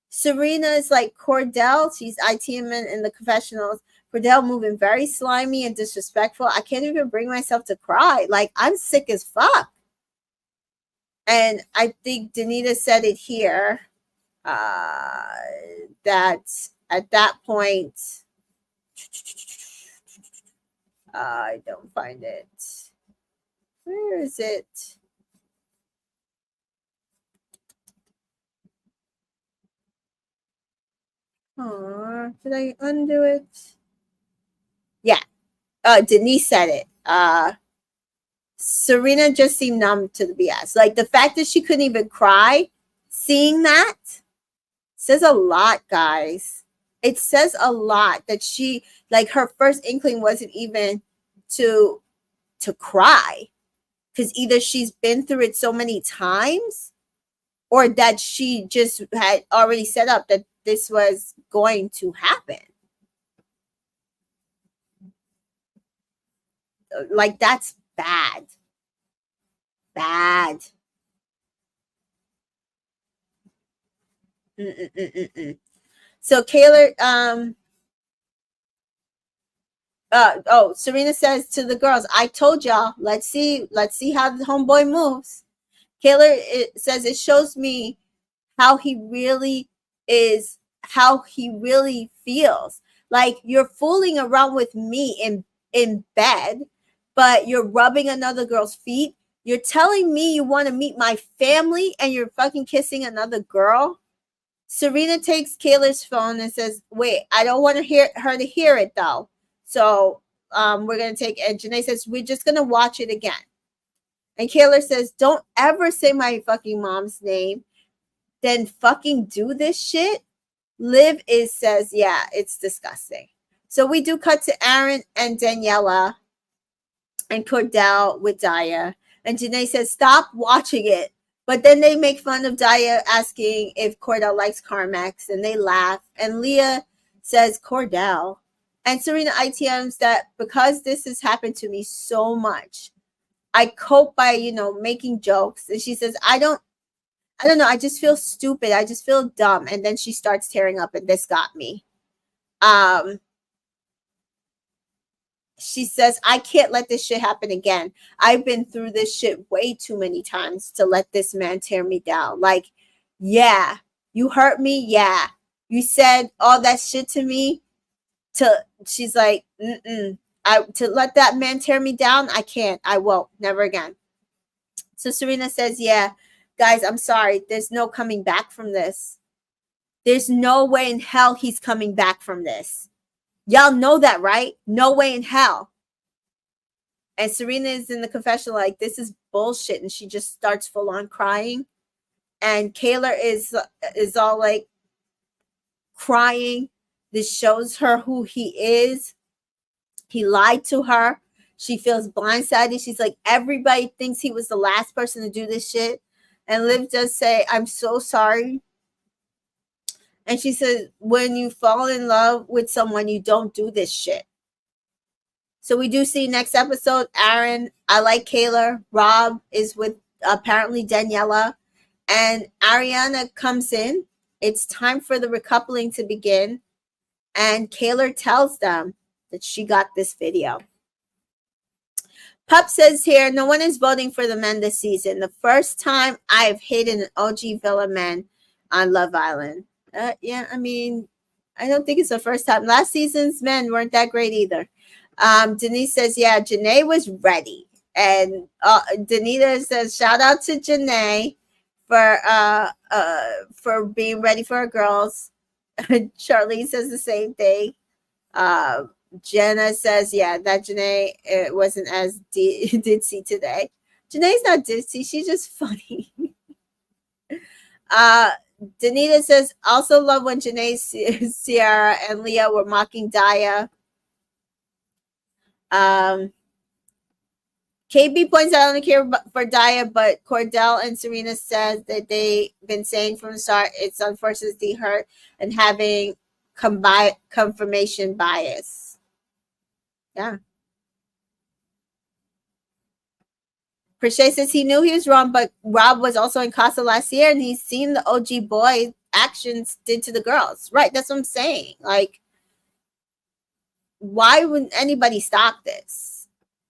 Serena is like Cordell. She's ITM in the confessionals. Cordell moving very slimy and disrespectful. I can't even bring myself to cry. Like, I'm sick as fuck. And I think Danita said it here. That at that point, I don't find it. Where is it? Oh, did I undo it? Yeah. Denise said it. Serena just seemed numb to the BS. Like the fact that she couldn't even cry, seeing that says a lot, guys. It says a lot that she, like, her first inkling wasn't even to cry, because either she's been through it so many times, or that she just had already set up that this was going to happen. Like, that's bad. Bad. So Kaylor, Serena says to the girls, I told y'all, let's see how the homeboy moves. Kaylor says it shows me how he really is, how he really feels. Like, you're fooling around with me in bed, but you're rubbing another girl's feet. You're telling me you want to meet my family and you're fucking kissing another girl. Serena takes Kaylor's phone and says, wait, I don't want to hear her to hear it though. So we're going to take, and Janae says, we're just going to watch it again. And Kaylor says, don't ever say my fucking mom's name. Then fucking do this shit. Liv says, yeah, it's disgusting. So we do cut to Aaron and Daniela and Cordell with Daya. And Janae says, stop watching it. But then they make fun of Daya asking if Cordell likes Carmex, and they laugh. And Leah says, Cordell. And Serena ITMs that because this has happened to me so much, I cope by, making jokes. And she says, I don't know. I just feel stupid. I just feel dumb. And then she starts tearing up, and this got me. She says, I can't let this shit happen again. I've been through this shit way too many times to let this man tear me down. Like, yeah, you hurt me. Yeah. You said all that shit to me. She's like, to let that man tear me down, I can't. I won't. Never again. So Serena says, yeah, guys, I'm sorry. There's no coming back from this. There's no way in hell he's coming back from this. Y'all know that, right? No way in hell. And Serena is in the confessional like, this is bullshit. And she just starts full on crying. And Kaylor is all like crying. This shows her who he is. He lied to her. She feels blindsided. She's like, everybody thinks he was the last person to do this shit. And Liv does say, I'm so sorry. And she says, when you fall in love with someone, you don't do this shit. So we do see next episode, Aaron, I like Kaylor. Rob is with apparently Daniela. And Ariana comes in. It's time for the recoupling to begin. And Kaylor tells them that she got this video. Pup says here, no one is voting for the men this season. The first time I've hated an OG villain man on Love Island. Yeah, I mean, I don't think it's the first time. Last season's men weren't that great either. Denise says, yeah, Janae was ready. And Danita says, shout out to Janae for being ready for her girls. Charlene says the same thing. Jana says, yeah, that Janae wasn't as ditzy today. Janae's not ditzy. She's just funny. Danita says, also love when Janae, Sierra, and Leah were mocking Daya. KB points out I don't care for Daya, but Cordell and Serena says that they've been saying from the start it's unfortunately hurt and having confirmation bias. Yeah. Prishay says he knew he was wrong, but Rob was also in Casa last year, and he's seen the OG boy actions did to the girls. Right, that's what I'm saying. Like, why wouldn't anybody stop this?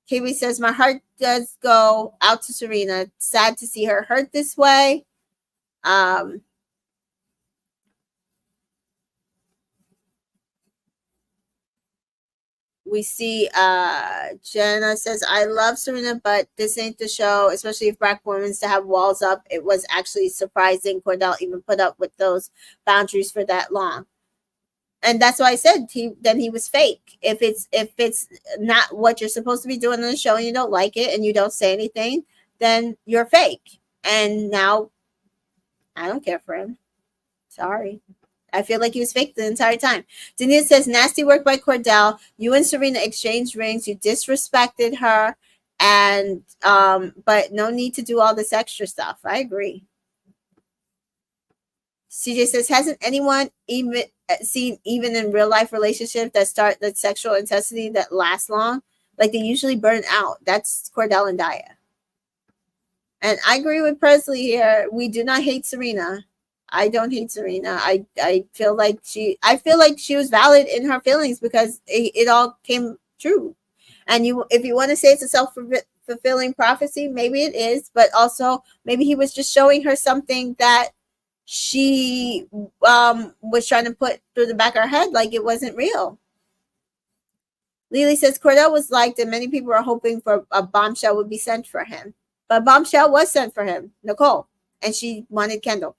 KB says, my heart does go out to Serena. Sad to see her hurt this way. We see Jana says, I love Serena, but this ain't the show, especially if black women to have walls up. It was actually surprising Cordell even put up with those boundaries for that long. And that's why I said he was fake. If it's not what you're supposed to be doing on the show and you don't like it and you don't say anything, then you're fake. And now I don't care for him. Sorry. I feel like he was fake the entire time. Denise says, nasty work by Cordell. You and Serena exchanged rings. You disrespected her. And but no need to do all this extra stuff. I agree. CJ says, hasn't anyone even seen even in real life relationships that start that sexual intensity that lasts long? Like they usually burn out. That's Cordell and Daya. And I agree with Presley here. We do not hate Serena. I don't hate Serena. I feel like she was valid in her feelings because it all came true. And if you want to say it's a self-fulfilling prophecy, maybe it is, but also maybe he was just showing her something that she was trying to put through the back of her head like it wasn't real. Lily says Cordell was liked and many people are hoping for a bombshell would be sent for him. But bombshell was sent for him, Nicole, and she wanted Kendall.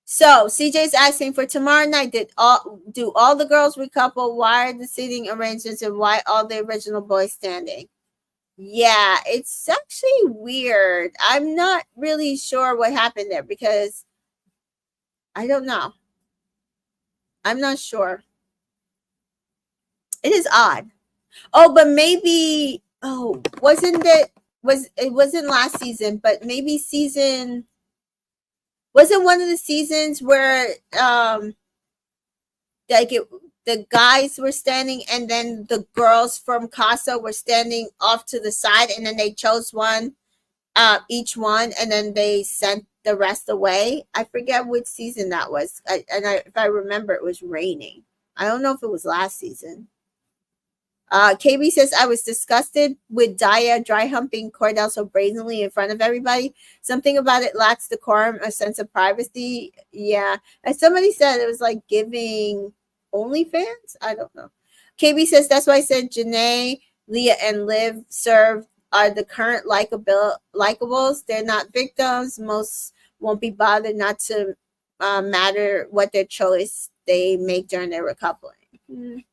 So CJ's asking for tomorrow night. Do all the girls recouple? Why are the seating arrangements and why all the original boys standing? Yeah, it's actually weird. I'm not really sure what happened there because I don't know. I'm not sure. It is odd. Oh, but maybe it wasn't last season, but maybe wasn't one of the seasons where the guys were standing and then the girls from Casa were standing off to the side and then they chose one, each one, and then they sent the rest away. I forget which season that was. If I remember, it was raining. I don't know if it was last season. KB says, I was disgusted with Daya dry humping Cordell so brazenly in front of everybody. Something about it lacks decorum, a sense of privacy. Yeah. As somebody said, it was like giving OnlyFans. I don't know. KB says, that's why I said Janae, Leah, and Liv serve are the current likables. They're not victims. Most won't be bothered not to matter what their choice they make during their recoupling.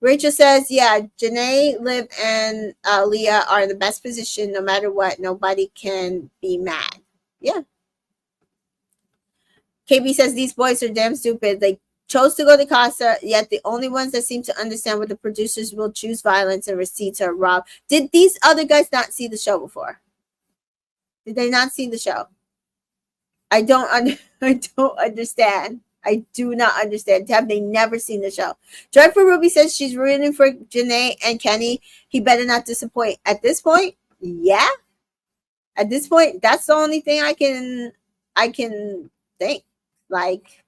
Rachel says, yeah, Janae, Liv, and Leah are in the best position no matter what. Nobody can be mad. Yeah. KB says, these boys are damn stupid. They chose to go to Casa, yet the only ones that seem to understand what the producers will choose violence and receipts are robbed. Did these other guys not see the show before? Did they not see the show? I don't understand. I do not understand. Have they never seen the show? Joyful Ruby says she's rooting for Janae and Kenny. He better not disappoint. At this point, yeah. At this point, that's the only thing I can think. Like,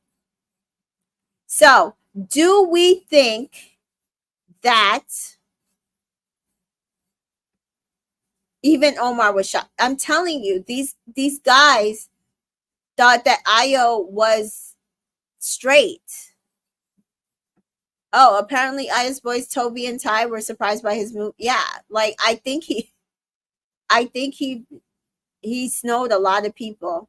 so do we think that even Omar was shocked? I'm telling you, these guys thought that Ayo was straight. Oh, apparently Aya's boys Toby and Ty were surprised by his move. Yeah, like I think he snowed a lot of people.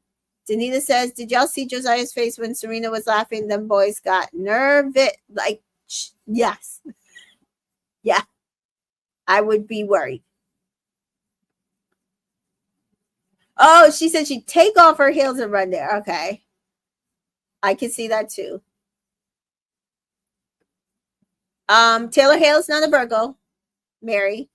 Danita says, did y'all see Josiah's face when Serena was laughing? Them boys got nervous. Like, yes. Yeah. I would be worried. Oh, she said she'd take off her heels and run there. Okay. I can see that too. Taylor Hale's not a Virgo. Mary.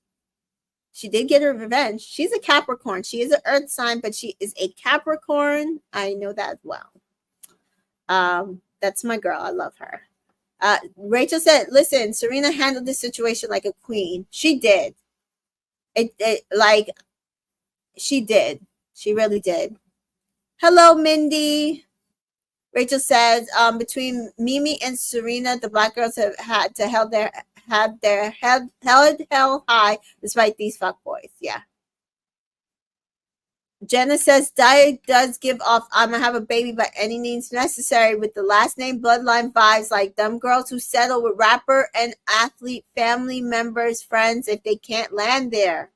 She did get her revenge. She's a Capricorn. She is an earth sign, but she is a Capricorn. I know that well. That's my girl. I love her. Rachel said, listen, Serena handled this situation like a queen. She did. She did. She really did. Hello, Mindy. Rachel says, between Mimi and Serena, the black girls have had to held their head held high despite these fuckboys. Yeah. Jenna says, Diet does give off I'ma have a baby by any means necessary with the last name bloodline vibes like them girls who settle with rapper and athlete family members, friends if they can't land there.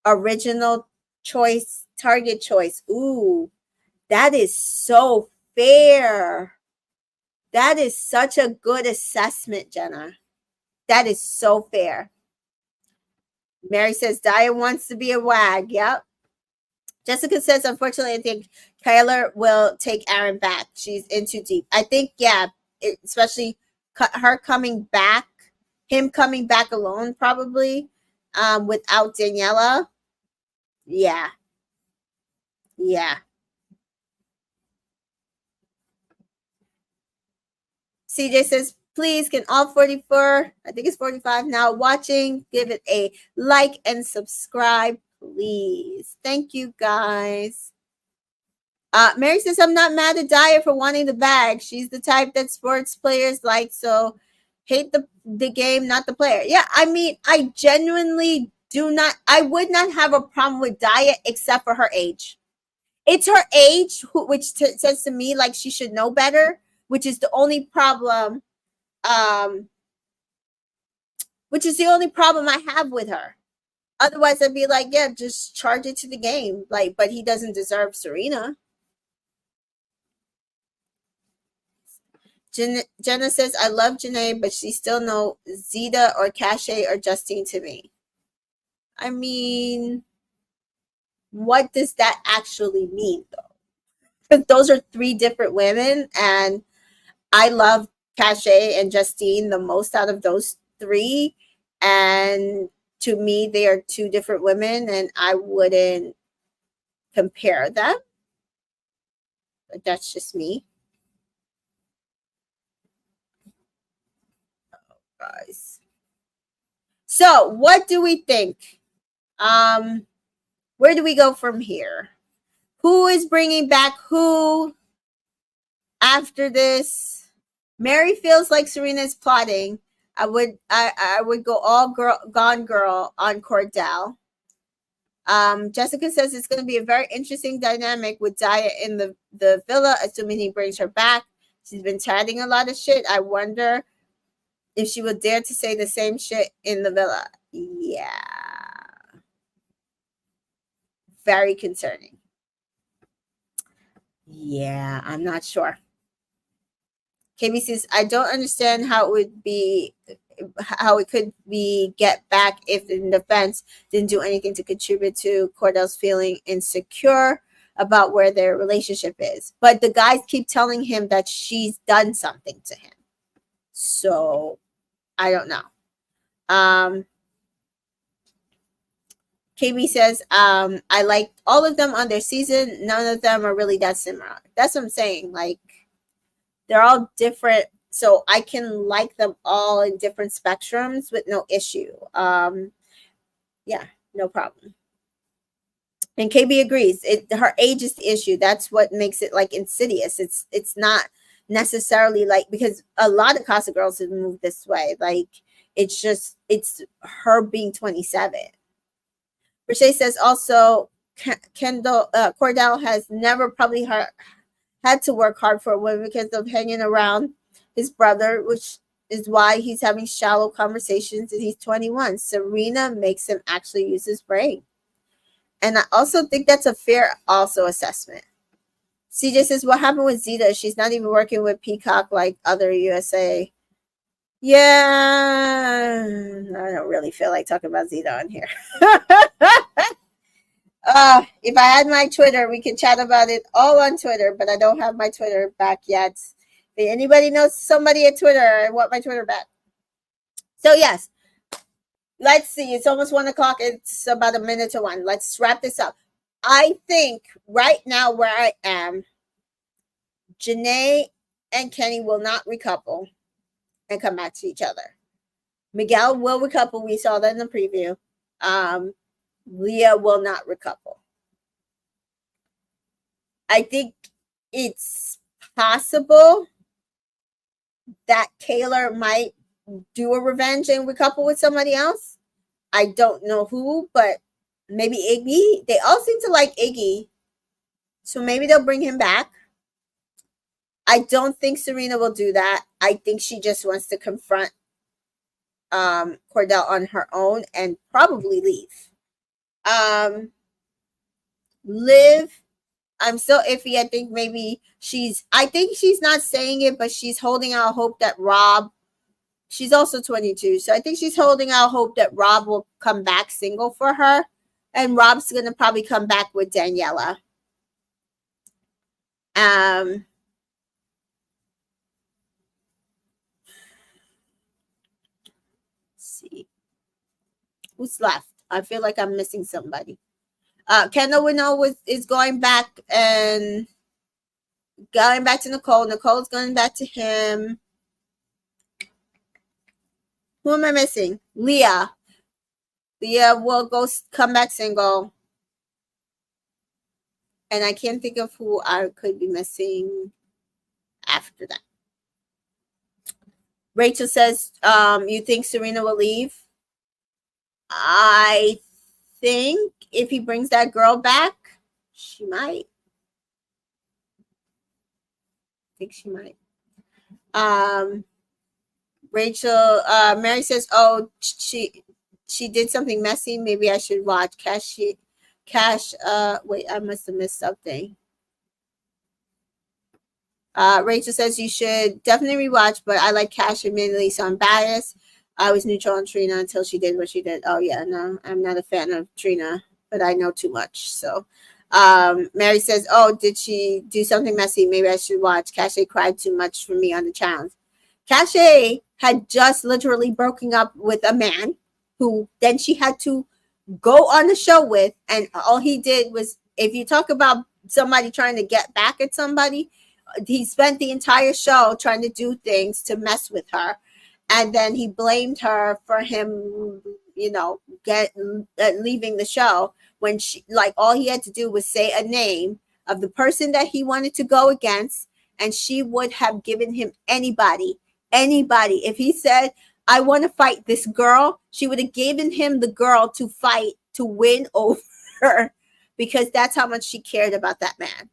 Original choice, target choice. Ooh. That is so fair. That is such a good assessment, Jenna. That is so fair. Mary says Daya wants to be a wag. Yep. Jessica says, unfortunately, I think Kaylor will take Aaron back. She's in too deep. I think, yeah, especially her coming back, him coming back alone, probably, without Daniela. Yeah. Yeah. CJ says, please, can all 44, I think it's 45 now, watching, give it a like and subscribe, please. Thank you, guys. Mary says, I'm not mad at Daya for wanting the bag. She's the type that sports players like, so hate the game, not the player. Yeah, I mean, I genuinely I would not have a problem with Daya except for her age. It's her age, which says to me like she should know better, which is the only problem. Which is the only problem I have with her. Otherwise, I'd be like, yeah, just charge it to the game. Like, but he doesn't deserve Serena. Jenna says, I love Janae, but she still no Zeta or Cache or Justine to me. I mean, what does that actually mean, though? Because those are three different women, and I love Cache and Justine the most out of those three. And to me, they are two different women, and I wouldn't compare them. But that's just me. Oh, guys. So, what do we think? Where do we go from here? Who is bringing back who after this? Mary feels like Serena is plotting. I would go all gone girl on Cordell. Jessica says it's going to be a very interesting dynamic with Daya in the villa, assuming he brings her back. She's been chatting a lot of shit. I wonder if she would dare to say the same shit in the villa. Yeah. Very concerning. Yeah, I'm not sure. KB says, I don't understand how it could be get back if the defense didn't do anything to contribute to Cordell's feeling insecure about where their relationship is. But the guys keep telling him that she's done something to him. So I don't know. KB says, I like all of them on their season. None of them are really that similar. That's what I'm saying. Like, they're all different. So I can like them all in different spectrums with no issue. Yeah, no problem. And KB agrees. Her age is the issue. That's what makes it like insidious. It's not necessarily like, because a lot of Casa girls have moved this way. Like, it's her being 27. Rashay says also, Kendall Cordell has never probably had to work hard for a woman because of hanging around his brother, which is why he's having shallow conversations and he's 21. Serena makes him actually use his brain. And I also think that's a fair assessment. CJ says, what happened with Zeta? She's not even working with Peacock like other USA. Yeah, I don't really feel like talking about Zeta on here. If I had my Twitter, we could chat about it all on Twitter, but I don't have my Twitter back yet. If anybody knows somebody at Twitter, I want my Twitter back. So yes, let's see. It's almost 1 o'clock. It's about a minute to 1. Let's wrap this up. I think right now where I am, Janae and Kenny will not recouple and come back to each other. Miguel will recouple. We saw that in the preview. Leah will not recouple. I think it's possible that Kaylor might do a revenge and recouple with somebody else. I don't know who, but maybe Iggy. They all seem to like Iggy. So maybe they'll bring him back. I don't think Serena will do that. I think she just wants to confront Cordell on her own and probably leave. Liv, I'm still iffy. I think she's not saying it, but she's holding out hope that Rob, she's also 22. So I think she's holding out hope that Rob will come back single for her. And Rob's going to probably come back with Daniela. Let's see. Who's left? I feel like I'm missing somebody. Kendall is going back to Nicole. Nicole's going back to him. Who am I missing? Leah. Leah will come back single. And I can't think of who I could be missing after that. Rachel says, you think Serena will leave? I think if he brings that girl back, she might. I think she might. Rachel, Mary says, oh, she did something messy. Maybe I should watch. Wait, I must have missed something. Rachel says you should definitely rewatch, but I like Cash admittedly, so I'm biased. I was neutral on Trina until she did what she did. Oh yeah, no, I'm not a fan of Trina, but I know too much. So Mary says, oh, did she do something messy? Maybe I should watch. Cache cried too much for me on the challenge. Cache had just literally broken up with a man who then she had to go on the show with, and all he did was, if you talk about somebody trying to get back at somebody, he spent the entire show trying to do things to mess with her. And then he blamed her for him, leaving the show when all he had to do was say a name of the person that he wanted to go against. And she would have given him anybody. If he said, I want to fight this girl, she would have given him the girl to fight to win over her, because that's how much she cared about that man.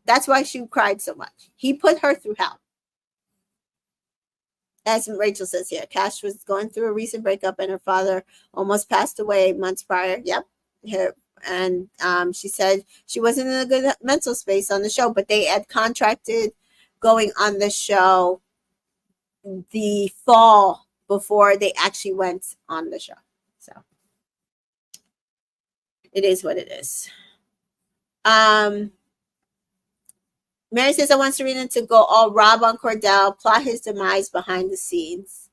That's why she cried so much. He put her through hell. As Rachel says here, Cash was going through a recent breakup and her father almost passed away months prior. Yep. And she said she wasn't in a good mental space on the show, but they had contracted going on the show the fall before they actually went on the show. So it is what it is. Mary says, I want Serena to go all Rob on Cordell, plot his demise behind the scenes.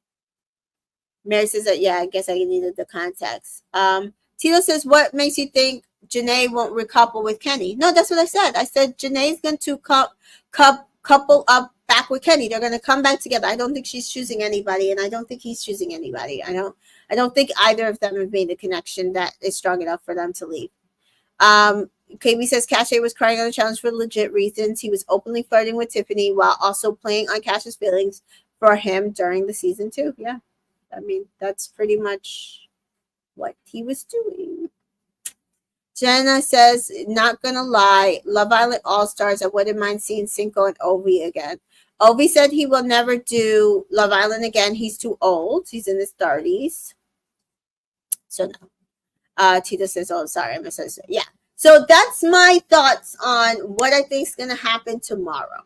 Mary says that, yeah, I guess I needed the context. Tito says, what makes you think Janae won't recouple with Kenny? No, that's what I said. I said Janae's going to couple up back with Kenny. They're going to come back together. I don't think she's choosing anybody, and I don't think he's choosing anybody. I don't think either of them have made a connection that is strong enough for them to leave. KB says Cache was crying on the challenge for legit reasons. He was openly flirting with Tiffany while also playing on Cash's feelings for him during the season 2. Yeah. I mean, that's pretty much what he was doing. Jana says, not gonna lie, Love Island All-Stars, I wouldn't mind seeing Cinco and Ovi again. Ovi said he will never do Love Island again. He's too old. He's in his 30s. So no. Tita says, oh, sorry, I misunderstood. Yeah. So that's my thoughts on what I think is going to happen tomorrow.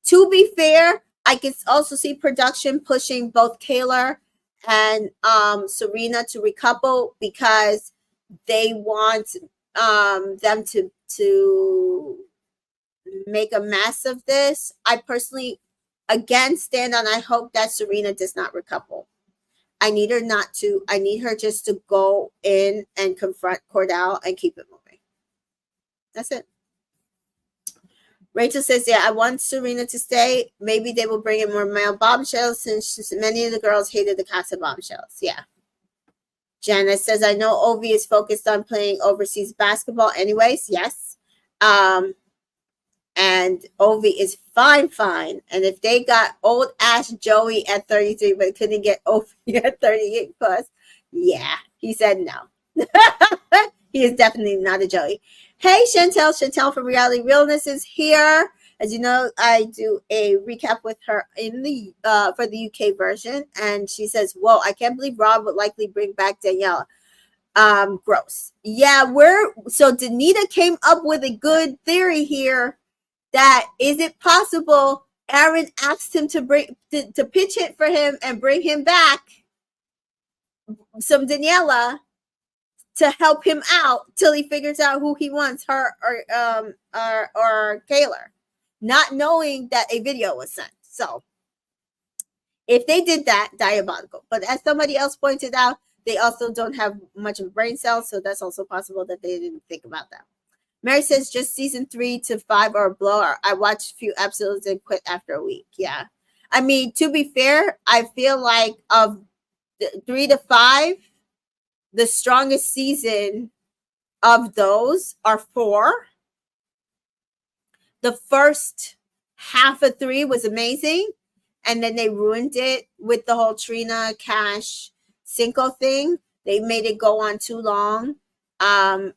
To be fair, I can also see production pushing both Kaylor and Serena to recouple because they want them to make a mess of this. I personally, again, stand on, I hope that Serena does not recouple. I need her not to. I need her just to go in and confront Cordell and keep it moving. That's it. Rachel says, yeah, I want Serena to stay. Maybe they will bring in more male bombshells since many of the girls hated the Casa bombshells. Yeah. Jana says, I know Ovi is focused on playing overseas basketball anyways. Yes. And Ovi is fine. And if they got old ass Joey at 33 but couldn't get Ovi at 38 plus, yeah. He said no. He is definitely not a Joey. Hey, Chantel from Reality Realness is here. As you know, I do a recap with her in the for the UK version, and she says, whoa, I can't believe Rob would likely bring back Daniela. Gross. Yeah, so Danita came up with a good theory here that is it possible Aaron asked him to pitch it for him and bring him back some Daniela to help him out till he figures out who he wants, her or Kaylor, not knowing that a video was sent. So if they did that, diabolical. But as somebody else pointed out, they also don't have much of brain cells, so that's also possible that they didn't think about that. Mary says just season 3 to 5 or below. I watched a few episodes and quit after a week. Yeah. I mean, to be fair, I feel like of 3 to 5, the strongest season of those are 4. The first half of 3 was amazing. And then they ruined it with the whole Trina, Cash, Cinco thing. They made it go on too long. And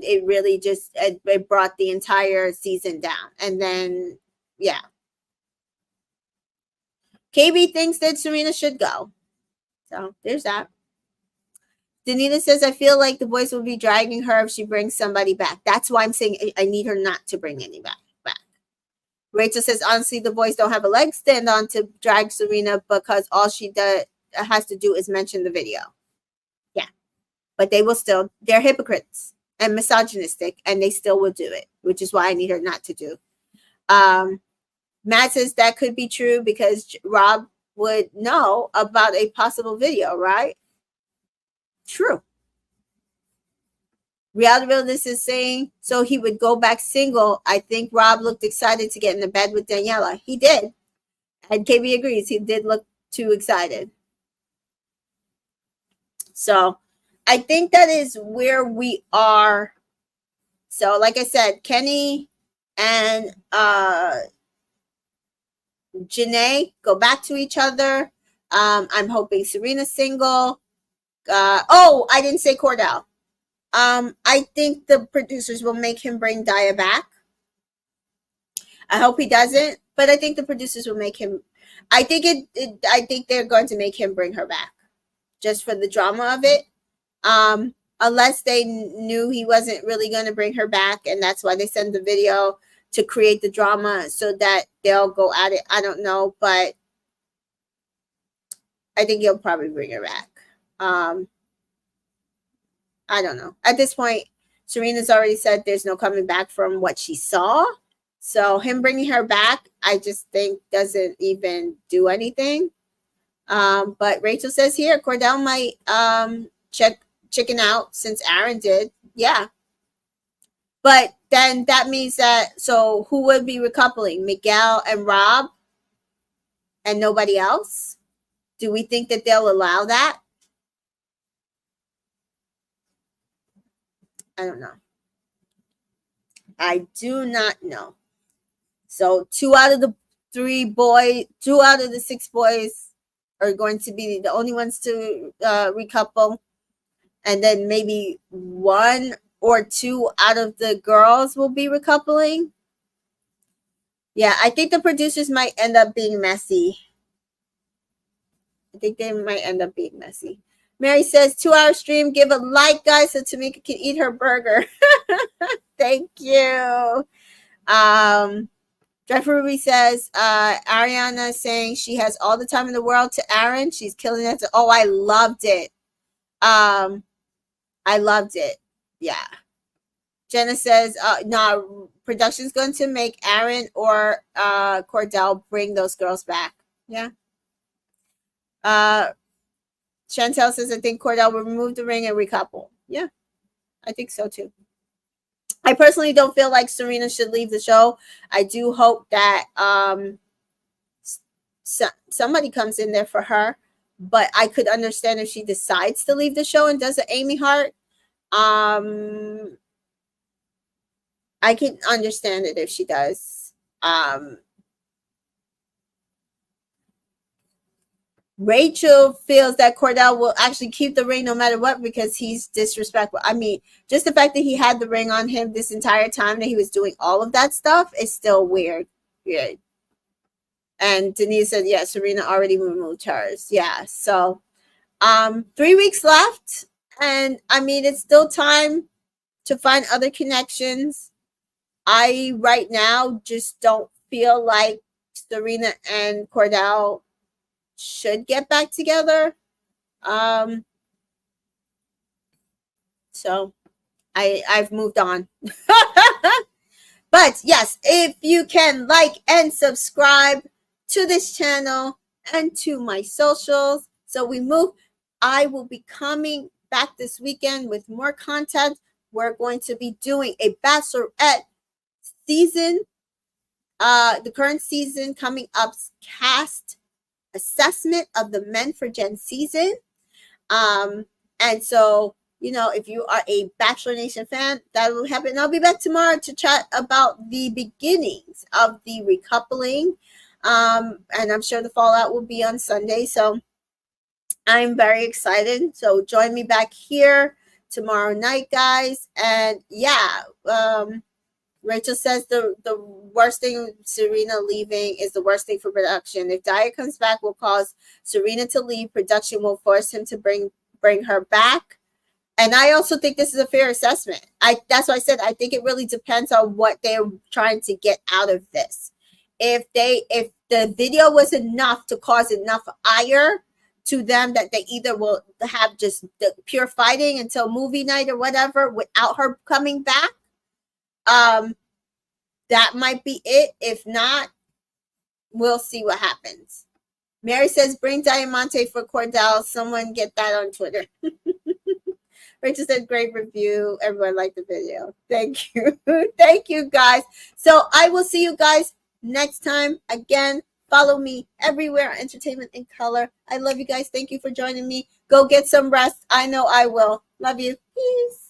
it really just, it brought the entire season down. And then, yeah. KB thinks that Serena should go. So there's that. Danita says, I feel like the boys will be dragging her if she brings somebody back. That's why I'm saying I need her not to bring anybody back. Rachel says, honestly, the boys don't have a leg stand on to drag Serena because all she has to do is mention the video. Yeah. But they will still, they're hypocrites and misogynistic, and they still will do it, which is why I need her not to do. Matt says that could be true because Rob would know about a possible video, right? True. Reality Realness is saying, so he would go back single. I think Rob looked excited to get in the bed with Daniela. He did. And KB agrees. He did look too excited. So I think that is where we are. So like I said, Kenny and Janae go back to each other. I'm hoping Serena's single. I didn't say Cordell. I think the producers will make him bring Daya back. I hope he doesn't, but I think the producers will make him. I think I think they're going to make him bring her back, just for the drama of it. Unless they knew he wasn't really going to bring her back, and that's why they send the video to create the drama so that they'll go at it. I don't know, but I think he'll probably bring her back. I don't know. At this point, Serena's already said there's no coming back from what she saw. So him bringing her back, I just think doesn't even do anything. But Rachel says here, Cordell might chicken out since Aaron did. Yeah. But then that means that, so who would be recoupling? Miguel and Rob and nobody else? Do we think that they'll allow that? I don't know. I do not know. So 2 out of the 6 boys are going to be the only ones to recouple. And then maybe 1 or 2 out of the girls will be recoupling. Yeah, I think the producers might end up being messy. I think they might end up being messy. Mary says, 2-hour stream. Give a like, guys, so Tamika can eat her burger. Thank you. Jeff Ruby says, Ariana is saying she has all the time in the world to Aaron. She's killing it. Oh, I loved it. I loved it. Yeah. Jenna says, no, production's going to make Aaron or Cordell bring those girls back. Yeah. Chantel says, I think Cordell will remove the ring and recouple. Yeah, I think so too. I personally don't feel like Serena should leave the show. I do hope that somebody comes in there for her, but I could understand if she decides to leave the show and does an Amy Hart. I can understand it if she does. Rachel feels that Cordell will actually keep the ring no matter what because he's disrespectful. I mean, just the fact that he had the ring on him this entire time that he was doing all of that stuff is still weird. Yeah. And Denise said, yeah, Serena already removed hers. Yeah. So 3 weeks left. And I mean, it's still time to find other connections. I right now just don't feel like Serena and Cordell should get back together. Um, so I've moved on. But yes, if you can like and subscribe to this channel and to my socials. So we move. I will be coming back this weekend with more content. We're going to be doing a Bachelorette season. The current season coming up, cast assessment of the Men for Gen season. And so, you know, if you are a Bachelor Nation fan, that will happen. I'll be back tomorrow to chat about the beginnings of the recoupling. And I'm sure the fallout will be on Sunday. So I'm very excited. So join me back here tomorrow night, guys. And yeah, Rachel says the worst thing, Serena leaving is the worst thing for production. If Daya comes back, will cause Serena to leave. Production will force him to bring her back. And I also think this is a fair assessment. That's why I said I think it really depends on what they're trying to get out of this. If the video was enough to cause enough ire to them that they either will have just the pure fighting until movie night or whatever without her coming back, that might be it. If not, we'll see what happens. Mary says, bring Diamante for Cordell. Someone get that on Twitter. Rachel said, great review. Everyone liked the video. Thank you. Thank you, guys. So I will see you guys next time. Again, follow me everywhere, Entertainment in Color. I love you guys. Thank you for joining me. Go get some rest. I know I will. Love you. Peace.